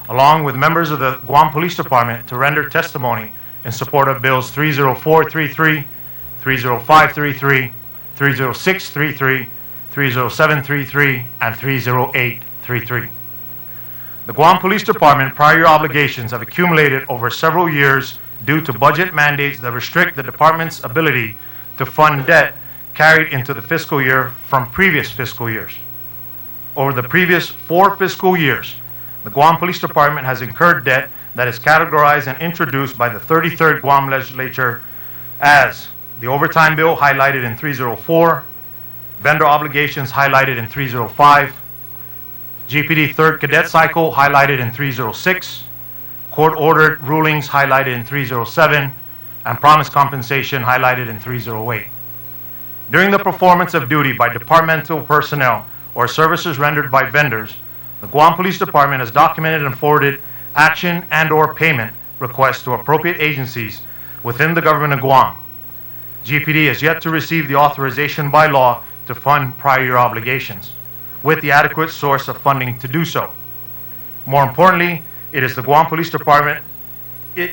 along with members of the Guam Police Department, to render testimony in support of Bills 30433, 30533, 30633, 30733, and 30833. The Guam Police Department prior year obligations have accumulated over several years due to budget mandates that restrict the department's ability to fund debt carried into the fiscal year from previous fiscal years. Over the previous 4 fiscal years, the Guam Police Department has incurred debt that is categorized and introduced by the 33rd Guam Legislature as the overtime bill highlighted in 304, vendor obligations highlighted in 305, GPD 3rd Cadet Cycle highlighted in 306, court-ordered rulings highlighted in 307, and promised compensation highlighted in 308. During the performance of duty by departmental personnel or services rendered by vendors, the Guam Police Department has documented and forwarded action and/or payment requests to appropriate agencies within the government of Guam. GPD has yet to receive the authorization by law to fund prior year obligations, with the adequate source of funding to do so. More importantly, it is the Guam Police Department.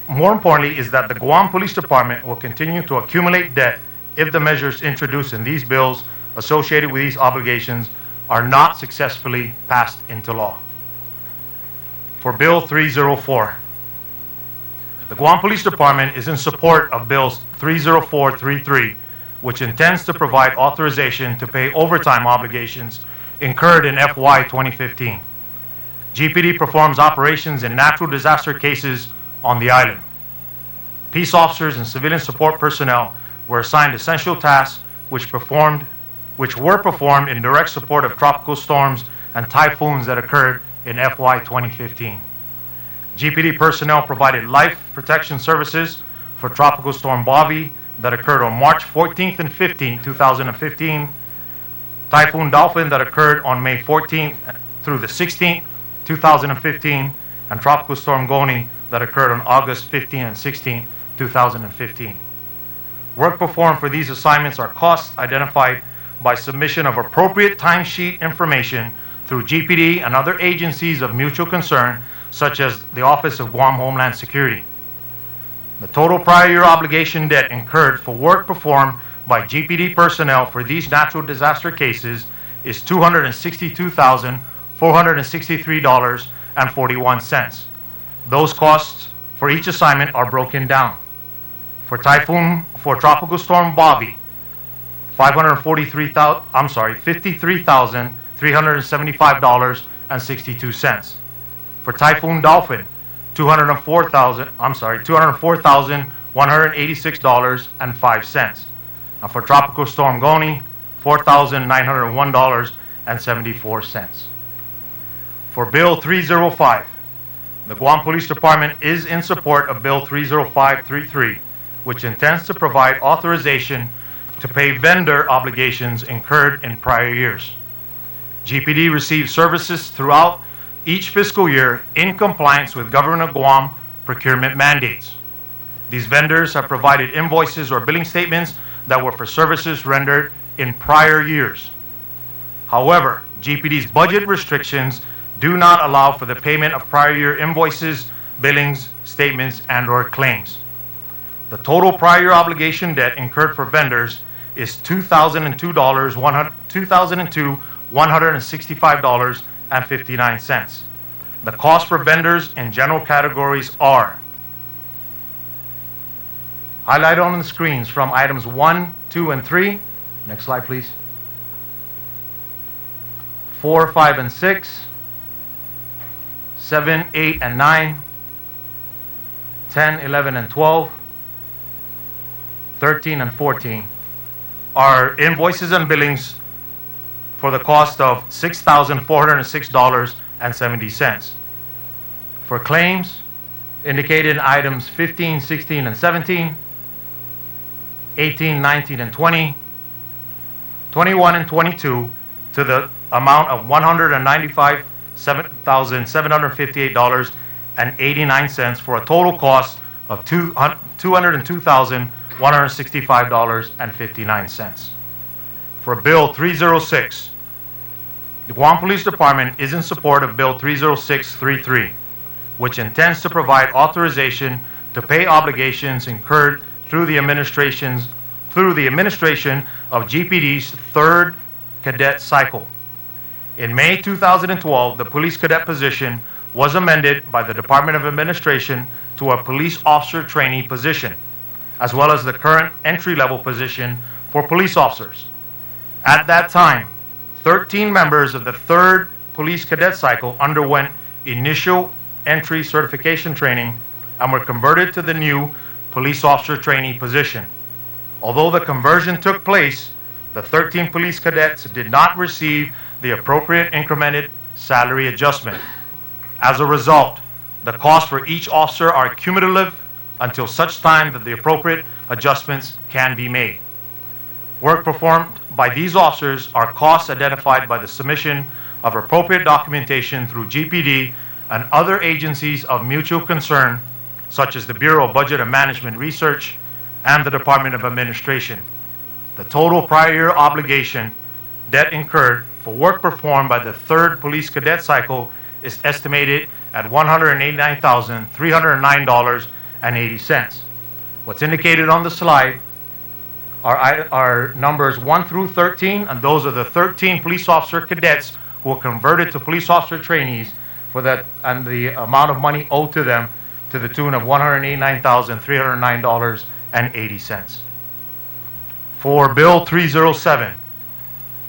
More importantly is that the Guam Police Department will continue to accumulate debt if the measures introduced in these bills associated with these obligations are not successfully passed into law. For Bill 304, the Guam Police Department is in support of Bills 30433, which intends to provide authorization to pay overtime obligations incurred in FY 2015. GPD performs operations in natural disaster cases on the island. Peace officers and civilian support personnel were assigned essential tasks which were performed in direct support of tropical storms and typhoons that occurred in FY 2015. GPD personnel provided life protection services for Tropical Storm Bobby that occurred on March 14th and 15th, 2015, Typhoon Dolphin that occurred on May 14th through the 16th, 2015, and Tropical Storm Goni that occurred on August 15th and 16th, 2015. Work performed for these assignments are costs identified by submission of appropriate timesheet information through GPD and other agencies of mutual concern, such as the Office of Guam Homeland Security. The total prior year obligation debt incurred for work performed by GPD personnel for these natural disaster cases is $262,463.41. Those costs for each assignment are broken down. For Tropical Storm Bobby, $53,375.62. For Typhoon Dolphin, $204,186.05. And for Tropical Storm Goni, $4,901.74. For Bill 305, the Guam Police Department is in support of Bill 30533, which intends to provide authorization to pay vendor obligations incurred in prior years. GPD receives services throughout each fiscal year in compliance with Government of Guam procurement mandates. These vendors have provided invoices or billing statements that were for services rendered in prior years. However, GPD's budget restrictions do not allow for the payment of prior year invoices, billings, statements, and/or claims. The total prior year obligation debt incurred for vendors is $165.59. The cost for vendors in general categories are highlighted on the screens from items 1, 2, and 3. Next slide, please. 4, 5, and 6. 7, 8, and 9. 10, 11, and 12. 13, and 14 are invoices and billings for the cost of $6,406.70. For claims, indicated in items 15, 16, and 17, 18, 19, and 20, 21, and 22, to the amount of $195,758.89 for a total cost of $202,165.59. For Bill 306, the Guam Police Department is in support of Bill 30633, which intends to provide authorization to pay obligations incurred through the administration of GPD's third cadet cycle. In May 2012, the police cadet position was amended by the Department of Administration to a police officer trainee position, as well as the current entry-level position for police officers. At that time, 13 members of the third police cadet cycle underwent initial entry certification training and were converted to the new police officer trainee position. Although the conversion took place, the 13 police cadets did not receive the appropriate incremented salary adjustment. As a result, the costs for each officer are cumulative until such time that the appropriate adjustments can be made. Work performed by these officers are costs identified by the submission of appropriate documentation through GPD and other agencies of mutual concern, such as the Bureau of Budget and Management Research and the Department of Administration. The total prior year obligation debt incurred for work performed by the third police cadet cycle is estimated at $189,309.80. What's indicated on the slide are numbers 1 through 13, and those are the 13 police officer cadets who were converted to police officer trainees for that, and the amount of money owed to them to the tune of $189,309.80. For Bill 307,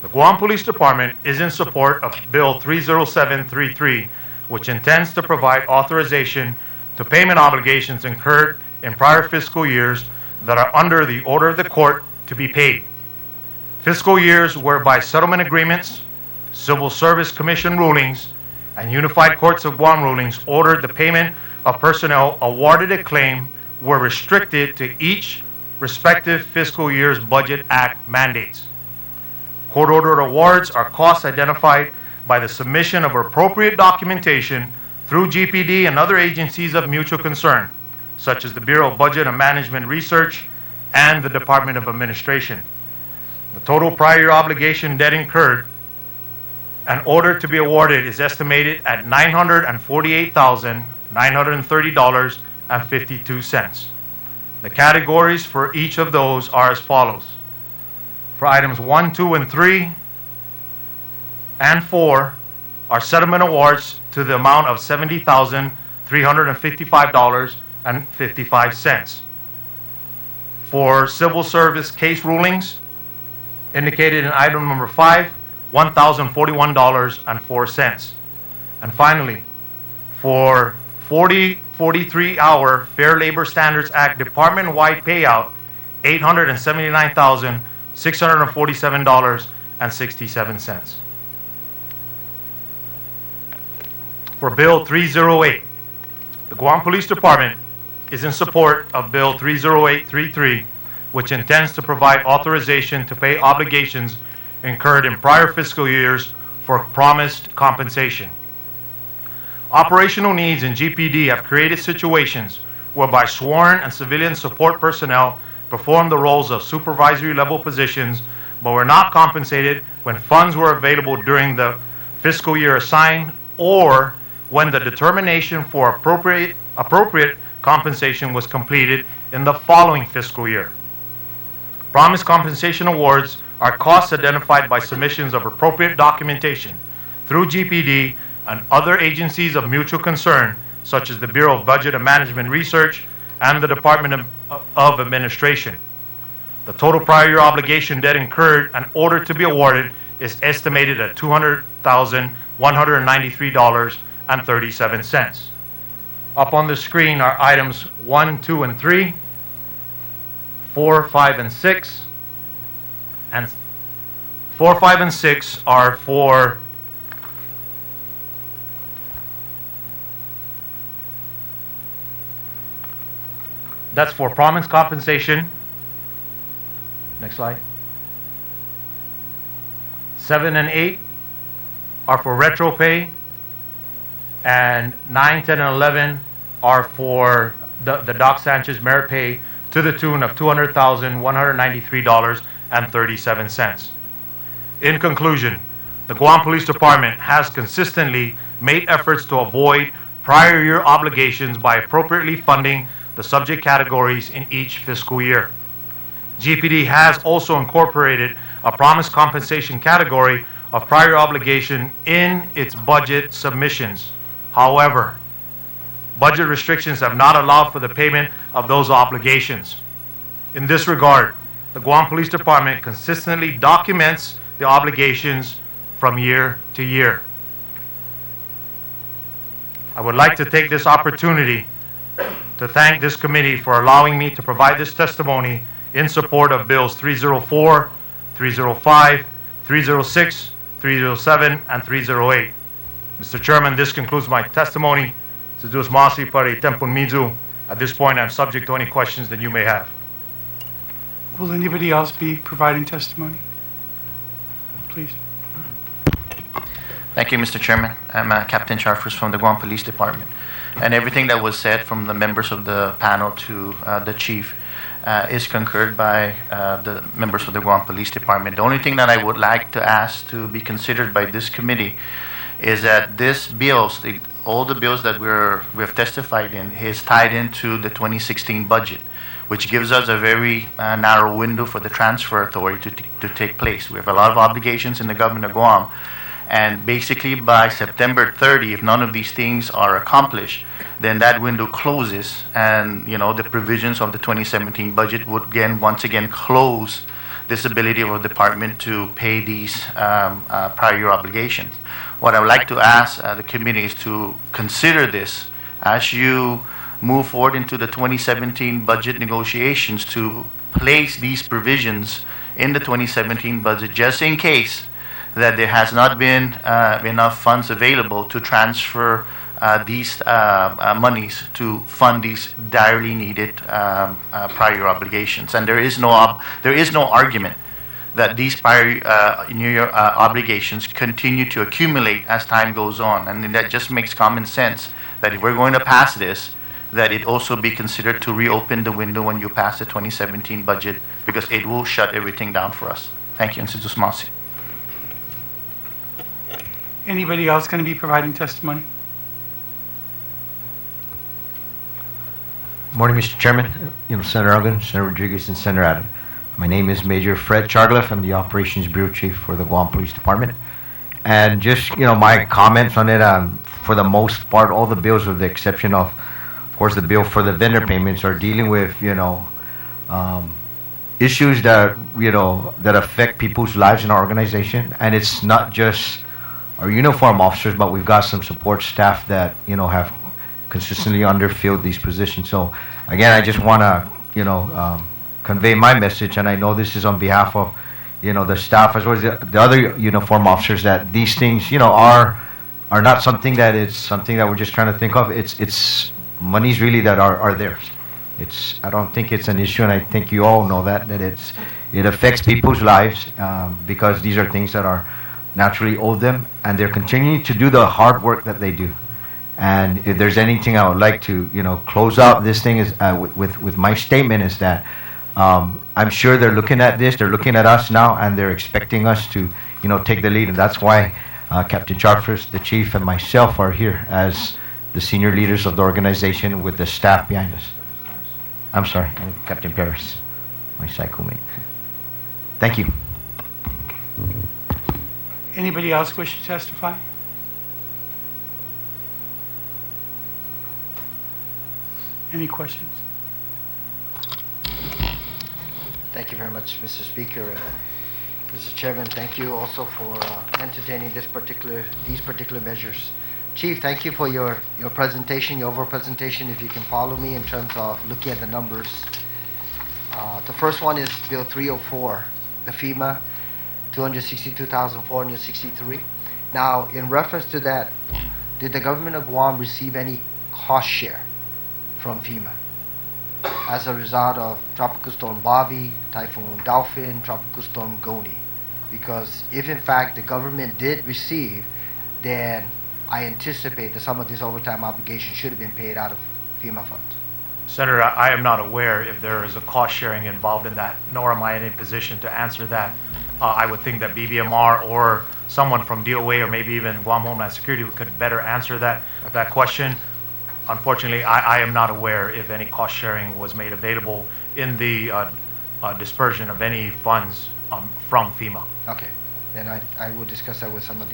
the Guam Police Department is in support of Bill 30733, which intends to provide authorization to payment obligations incurred in prior fiscal years that are under the order of the court to be paid. Fiscal years whereby settlement agreements, Civil Service Commission rulings, and Unified Courts of Guam rulings ordered the payment of personnel awarded a claim were restricted to each respective fiscal year's Budget Act mandates. Court-ordered awards are costs identified by the submission of appropriate documentation through GPD and other agencies of mutual concern, such as the Bureau of Budget and Management Research and the Department of Administration. The total prior year obligation debt incurred and order to be awarded is estimated at $948,930.52. The categories for each of those are as follows. For items 1, 2, and 3, and 4 are settlement awards to the amount of $70,355.55. For civil service case rulings, indicated in item number 5, $1,041.04. And finally, for 43-hour Fair Labor Standards Act department-wide payout, $879,647.67. For Bill 308, the Guam Police Department is in support of Bill 30833, which intends to provide authorization to pay obligations incurred in prior fiscal years for promised compensation. Operational needs in GPD have created situations whereby sworn and civilian support personnel perform the roles of supervisory level positions but were not compensated when funds were available during the fiscal year assigned or when the determination for appropriate compensation was completed in the following fiscal year. Promised compensation awards are costs identified by submissions of appropriate documentation through GPD and other agencies of mutual concern, such as the Bureau of Budget and Management Research and the Department of Administration. The total prior year obligation debt incurred and order to be awarded is estimated at $200,193.37. Up on the screen are items 1, 2, and 3, 4, 5, and 6, and 4, 5, and 6 are for that's for promised compensation. Next slide. 7 and 8 are for retro pay, and 9, 10, and 11 are for the Doc Sanchez merit pay to the tune of $200,193.37. In conclusion, the Guam Police Department has consistently made efforts to avoid prior year obligations by appropriately funding the subject categories in each fiscal year. GPD has also incorporated a promised compensation category of prior obligation in its budget submissions. However, budget restrictions have not allowed for the payment of those obligations. In this regard, the Guam Police Department consistently documents the obligations from year to year. I would like to take this opportunity to thank this committee for allowing me to provide this testimony in support of Bills 304, 305, 306, 307, and 308. Mr. Chairman, this concludes my testimony. Sedus Masi pare tempun mizu. At this point, I'm subject to any questions that you may have. Will anybody else be providing testimony? Please. Thank you, Mr. Chairman. I'm Captain Charfers from the Guam Police Department. And everything that was said from the members of the panel to the chief is concurred by the members of the Guam Police Department. The only thing that I would like to ask to be considered by this committee is that this bills, all the bills that we have testified in, is tied into the 2016 budget, which gives us a very narrow window for the transfer authority to take place. We have a lot of obligations in the government of Guam, and basically by September 30, if none of these things are accomplished, then that window closes, and the provisions of the 2017 budget would once again close this ability of the department to pay these prior year obligations. What I would like to ask the committee is to consider this as you move forward into the 2017 budget negotiations, to place these provisions in the 2017 budget just in case that there has not been enough funds available to transfer these monies to fund these direly needed prior year obligations. And there is no argument that these prior year obligations continue to accumulate as time goes on. And that just makes common sense that if we're going to pass this, that it also be considered to reopen the window when you pass the 2017 budget, because it will shut everything down for us. Thank you, Instituto Masi. Anybody else going to be providing testimony? Morning, Mr. Chairman, Senator Aguon, Senator Rodriguez, and Senator Adam. My name is Major Fred Chargleff. I'm the Operations Bureau Chief for the Guam Police Department. And just, my comments on it, for the most part, all the bills with the exception of course, the bill for the vendor payments are dealing with, issues that, that affect people's lives in our organization. And it's not just our uniform officers, but we've got some support staff that, have consistently underfilled these positions. So, again, I just want to, convey my message, and I know this is on behalf of, the staff as well as the other uniform officers, that these things, are not something that we're just trying to think of. It's monies really that are theirs. I don't think it's an issue, and I think you all know that it affects people's lives because these are things that are naturally owed them, and they're continuing to do the hard work that they do. And if there's anything I would like to, close out this thing is with my statement is that I'm sure they're looking at this, they're looking at us now, and they're expecting us to, take the lead, and that's why Captain Charfers, the chief, and myself are here as the senior leaders of the organization with the staff behind us. I'm sorry, I'm Captain Paris, my psycho mate. Thank you. Anybody else wish to testify? Any questions? Thank you very much, Mr. Speaker. Mr. Chairman, thank you also for entertaining these particular measures. Chief, thank you for your presentation, your overall presentation. If you can follow me in terms of looking at the numbers. The first one is Bill 304, the FEMA, $262,463. Now, in reference to that, did the government of Guam receive any cost share from FEMA as a result of Tropical Storm Bobby, Typhoon Dolphin, Tropical Storm Goni? Because if in fact the government did receive, then I anticipate that some of these overtime obligations should have been paid out of FEMA funds. Senator, I am not aware if there is a cost sharing involved in that, nor am I in a position to answer that. I would think that BBMR or someone from DOA or maybe even Guam Homeland Security could better answer that question. Unfortunately, I am not aware if any cost sharing was made available in the dispersion of any funds from FEMA. Okay, then I will discuss that with some of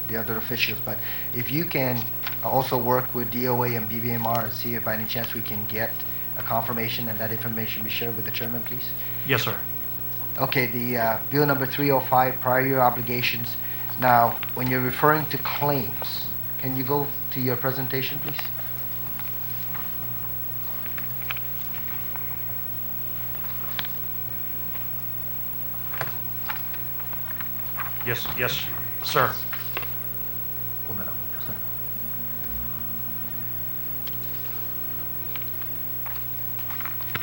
the other officials. But if you can also work with DOA and BBMR and see if by any chance we can get a confirmation and that information be shared with the chairman, please. Yes, sir. Okay, the bill number 305, prior year obligations. Now, when you're referring to claims, can you go to your presentation, please? Yes, yes, sir. Pull that up. Yes, sir.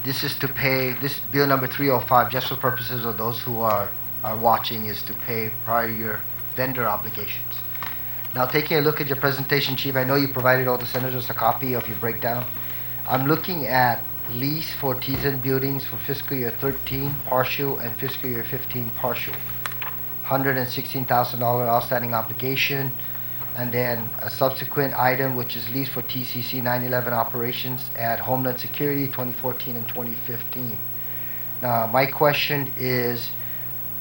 This is to pay, this bill number 305, just for purposes of those who are watching, is to pay prior year vendor obligations. Now, taking a look at your presentation, Chief, I know you provided all the senators a copy of your breakdown. I'm looking at lease for Tizen buildings for fiscal year 13 partial and fiscal year 15 partial. $116,000 outstanding obligation, and then a subsequent item which is lease for TCC 911 operations at Homeland Security 2014 and 2015. Now, my question is,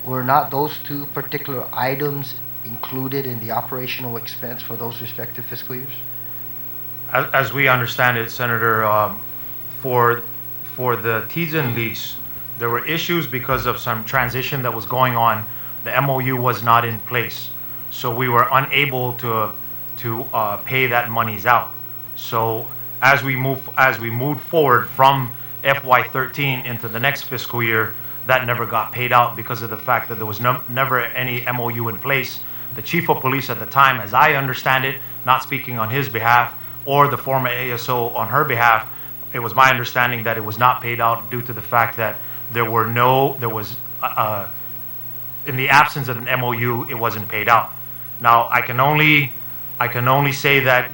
were not those two particular items included in the operational expense for those respective fiscal years? As we understand it, Senator, for the Tizen lease, there were issues because of some transition that was going on. The MOU was not in place, so we were unable to pay that monies out. So as we moved forward from FY13 into the next fiscal year, that never got paid out because of the fact that there was never any MOU in place. The chief of police at the time, as I understand it, not speaking on his behalf, or the former ASO on her behalf, it was my understanding that it was not paid out due to the fact that in the absence of an MOU, it wasn't paid out. Now, I can only say that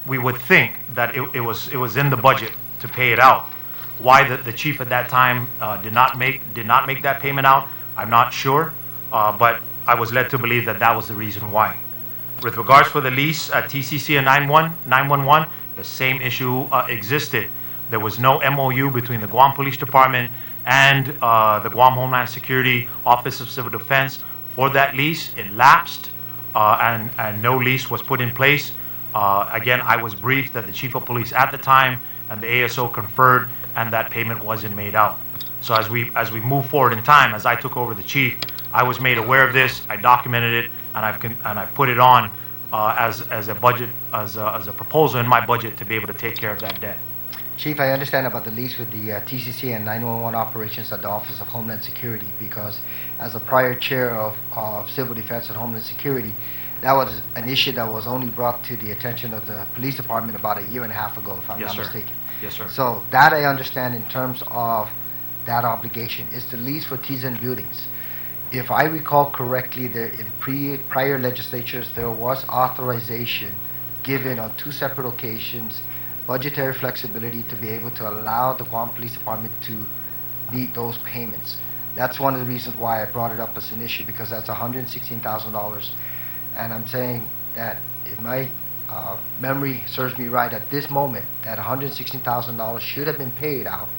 we would think that it was in the budget to pay it out. Why the chief at that time did not make that payment out, I'm not sure, but I was led to believe that that was the reason why. With regards for the lease at TCC and 911, the same issue existed. There was no MOU between the Guam Police Department and the Guam Homeland Security Office of Civil Defense for that lease. It lapsed, and no lease was put in place. Again, I was briefed that the chief of police at the time and the ASO conferred, and that payment wasn't made out. So as we move forward in time, as I took over the chief, I was made aware of this. I documented it, and I've put it on as a budget, as a proposal in my budget to be able to take care of that debt. Chief, I understand about the lease with the TCC and 911 operations at the Office of Homeland Security, because as a prior chair of Civil Defense and Homeland Security, that was an issue that was only brought to the attention of the police department about a year and a half ago, if I'm not mistaken. Yes, sir. So that I understand in terms of that obligation. Is the lease for Tizen buildings. If I recall correctly, there in prior legislatures, there was authorization given on two separate occasions, budgetary flexibility to be able to allow the Guam Police Department to meet those payments. That's one of the reasons why I brought it up as an issue, because that's $116,000. And I'm saying that if my memory serves me right at this moment, that $116,000 should have been paid out,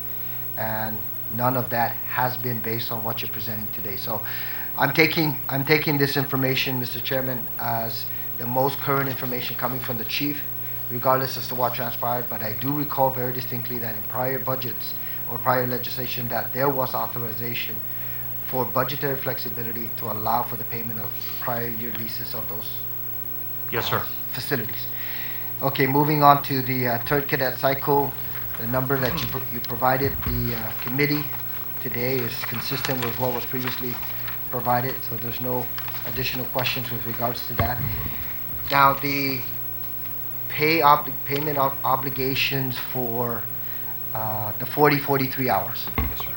and none of that has been based on what you're presenting today. So I'm taking this information, Mr. Chairman, as the most current information coming from the chief, regardless as to what transpired. But I do recall very distinctly that in prior budgets or prior legislation that there was authorization for budgetary flexibility to allow for the payment of prior year leases of those Yes, sir. facilities. Okay, moving on to the third cadet cycle. The number that you provided the committee today is consistent with what was previously provided, so there's no additional questions with regards to that. Now, the payment obligations for the 43 hours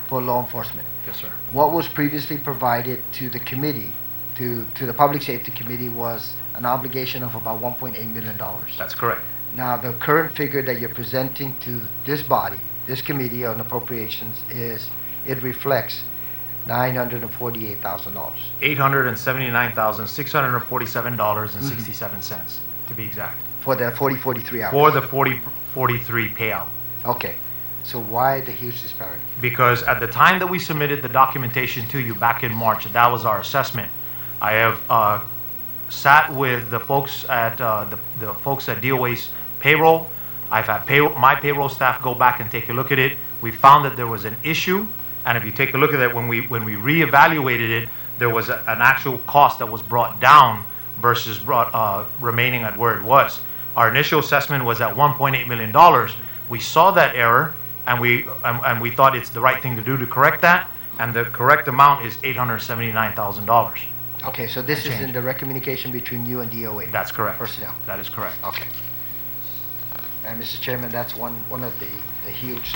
for law enforcement. Yes, sir. What was previously provided to the committee, to the Public Safety Committee, was an obligation of about $1.8 million. That's correct. Now, the current figure that you're presenting to this body, this committee on appropriations, it reflects $948,000. $879,647.67 to be exact. For the 43 hours. For the 43 payout. Okay. So why the huge disparity? Because at the time that we submitted the documentation to you back in March, that was our assessment. I have sat with the folks at the folks at DOA's payroll. I've had my payroll staff go back and take a look at it. We found that there was an issue, and if you take a look at it, when we reevaluated it, there was an actual cost that was brought down versus remaining at where it was. Our initial assessment was at $1.8 million. We saw that error, and we thought it's the right thing to do to correct that, and the correct amount is $879,000. Okay, so this is in direct communication between you and DOA? That's correct. Personnel? That is correct. Okay. And Mr. Chairman, that's one of the huge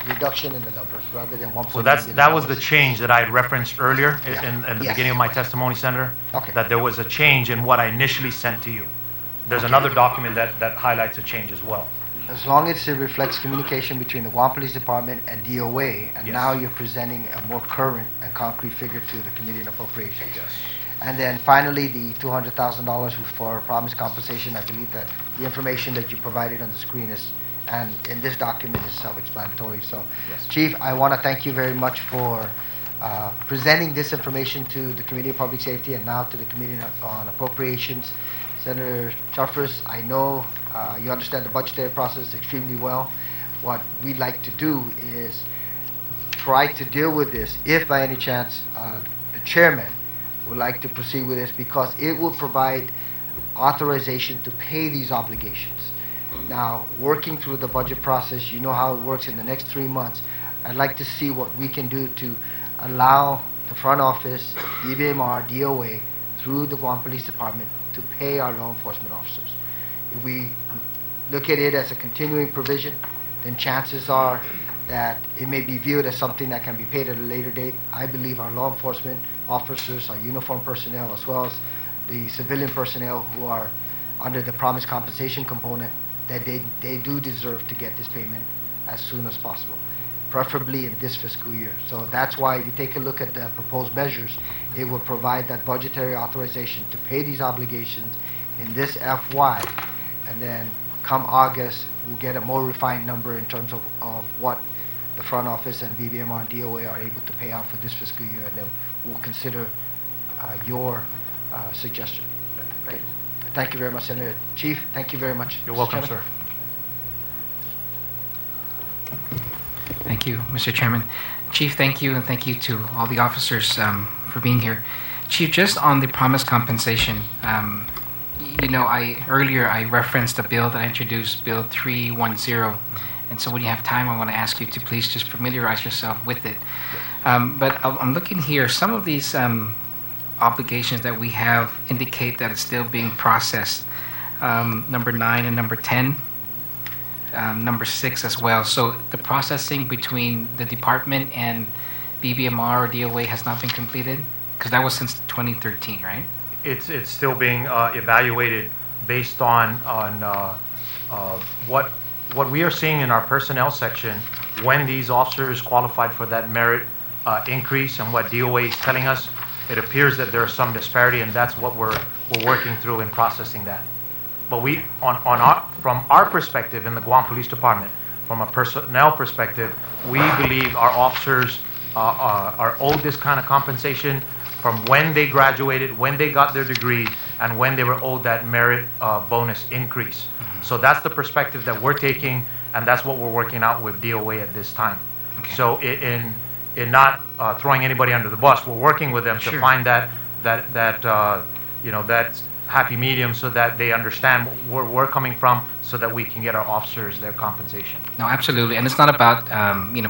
reduction in the numbers, rather than 1.8 So million that was the dollars. change that I had referenced earlier Yeah. in the Yes. beginning of my testimony, Senator. Okay. That there was a change in what I initially sent to you. There's another document that highlights a change as well. As long as it reflects communication between the Guam Police Department and DOA, and Yes. now you're presenting a more current and concrete figure to the Committee on Appropriations. Yes. And then finally, the $200,000 for promised compensation. I believe that the information that you provided on the screen is, and in this document, is self-explanatory. So, Yes. Chief, I want to thank you very much for presenting this information to the Committee on Public Safety and now to the Committee on Appropriations. Senator Charfus, I know you understand the budgetary process extremely well. What we'd like to do is try to deal with this, if by any chance the chairman would like to proceed with this, because it will provide authorization to pay these obligations. Now, working through the budget process, you know how it works in the next 3 months. I'd like to see what we can do to allow the front office, BBMR, DOA, through the Guam Police Department to pay our law enforcement officers. If we look at it as a continuing provision, then chances are that it may be viewed as something that can be paid at a later date. I believe our law enforcement officers, our uniformed personnel, as well as the civilian personnel who are under the promised compensation component, that they do deserve to get this payment as soon as possible, preferably in this fiscal year. So that's why if you take a look at the proposed measures, it will provide that budgetary authorization to pay these obligations in this FY, and then come August, we'll get a more refined number in terms of what the front office and BBMR and DOA are able to pay out for this fiscal year, and then we'll consider your suggestion. Okay. Thank you very much, Senator. Chief, thank you very much. You're Mr. welcome, Chairman. sir. Thank you, Mr. Chairman. Chief, thank you, and thank you to all the officers for being here. Chief, just on the promised compensation, earlier I referenced a bill that I introduced, Bill 310, and so when you have time, I want to ask you to please just familiarize yourself with it. But I'm looking here, some of these obligations that we have indicate that it's still being processed. Number 9 and number 10. Number 6 as well. So the processing between the department and BBMR or DOA has not been completed? Because that was since 2013, right? It's still being evaluated based on what we are seeing in our personnel section when these officers qualified for that merit increase, and what DOA is telling us. It appears that there is some disparity, and that's what we're working through in processing that. But from our perspective in the Guam Police Department, from a personnel perspective, we believe our officers are owed this kind of compensation from when they graduated, when they got their degree, and when they were owed that merit bonus increase. Mm-hmm. So that's the perspective that we're taking, and that's what we're working out with DOA at this time. Okay. So in not throwing anybody under the bus, we're working with them to find that happy medium, so that they understand where we're coming from, so that we can get our officers their compensation. No, absolutely, and it's not about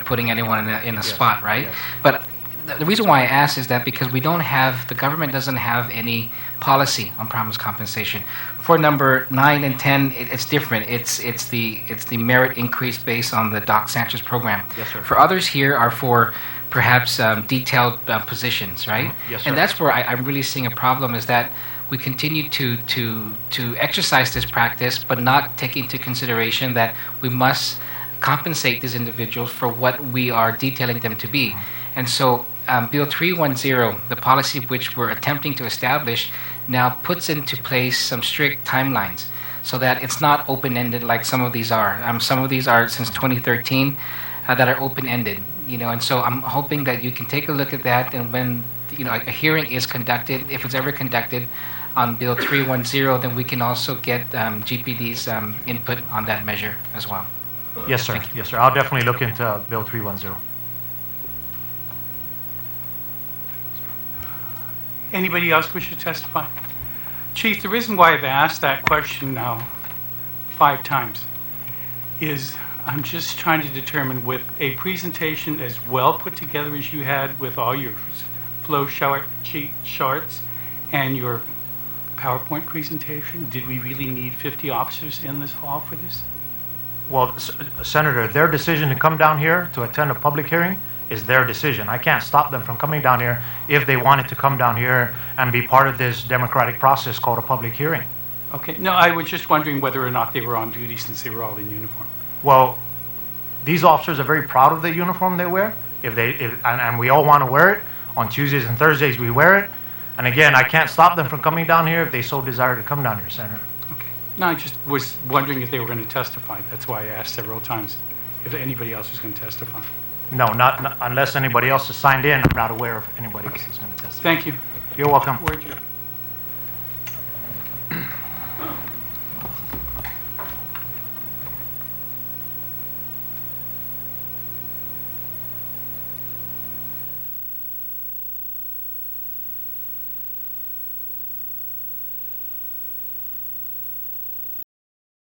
putting anyone in a spot, right? Yes. But the reason why I ask is that because the government doesn't have any policy on promised compensation. For number 9 and 10, it's different. It's the merit increase based on the Doc Sanchez program. Yes, sir. For others here are for perhaps detailed positions, right? Yes, sir. And that's where I'm really seeing a problem, is that we continue to exercise this practice, but not take into consideration that we must compensate these individuals for what we are detailing them to be. And so Bill 310, the policy which we're attempting to establish, now puts into place some strict timelines, so that it's not open-ended like some of these are. Some of these are since 2013 that are open-ended, and so I'm hoping that you can take a look at that, and when a hearing is conducted, if it's ever conducted on Bill 310, then we can also get GPD's input on that measure as well. Yes, sir. Yes, sir. I'll definitely look into Bill 310. Anybody else wish to testify? Chief, the reason why I've asked that question now 5 times, is I'm just trying to determine with a presentation as well put together as you had with all your flow charts and your PowerPoint presentation, did we really need 50 officers in this hall for this? Well, Senator, their decision to come down here to attend a public hearing is their decision. I can't stop them from coming down here if they wanted to come down here and be part of this democratic process called a public hearing. Okay, no, I was just wondering whether or not they were on duty since they were all in uniform. Well, these officers are very proud of the uniform they wear. And we all want to wear it. On Tuesdays and Thursdays, we wear it. And again, I can't stop them from coming down here if they so desire to come down here, Senator. Okay. No, I just was wondering if they were going to testify. That's why I asked several times if anybody else was going to testify. No, not unless anybody else is signed in. I'm not aware of anybody else who's going to testify. Thank you. You're welcome. Where'd you?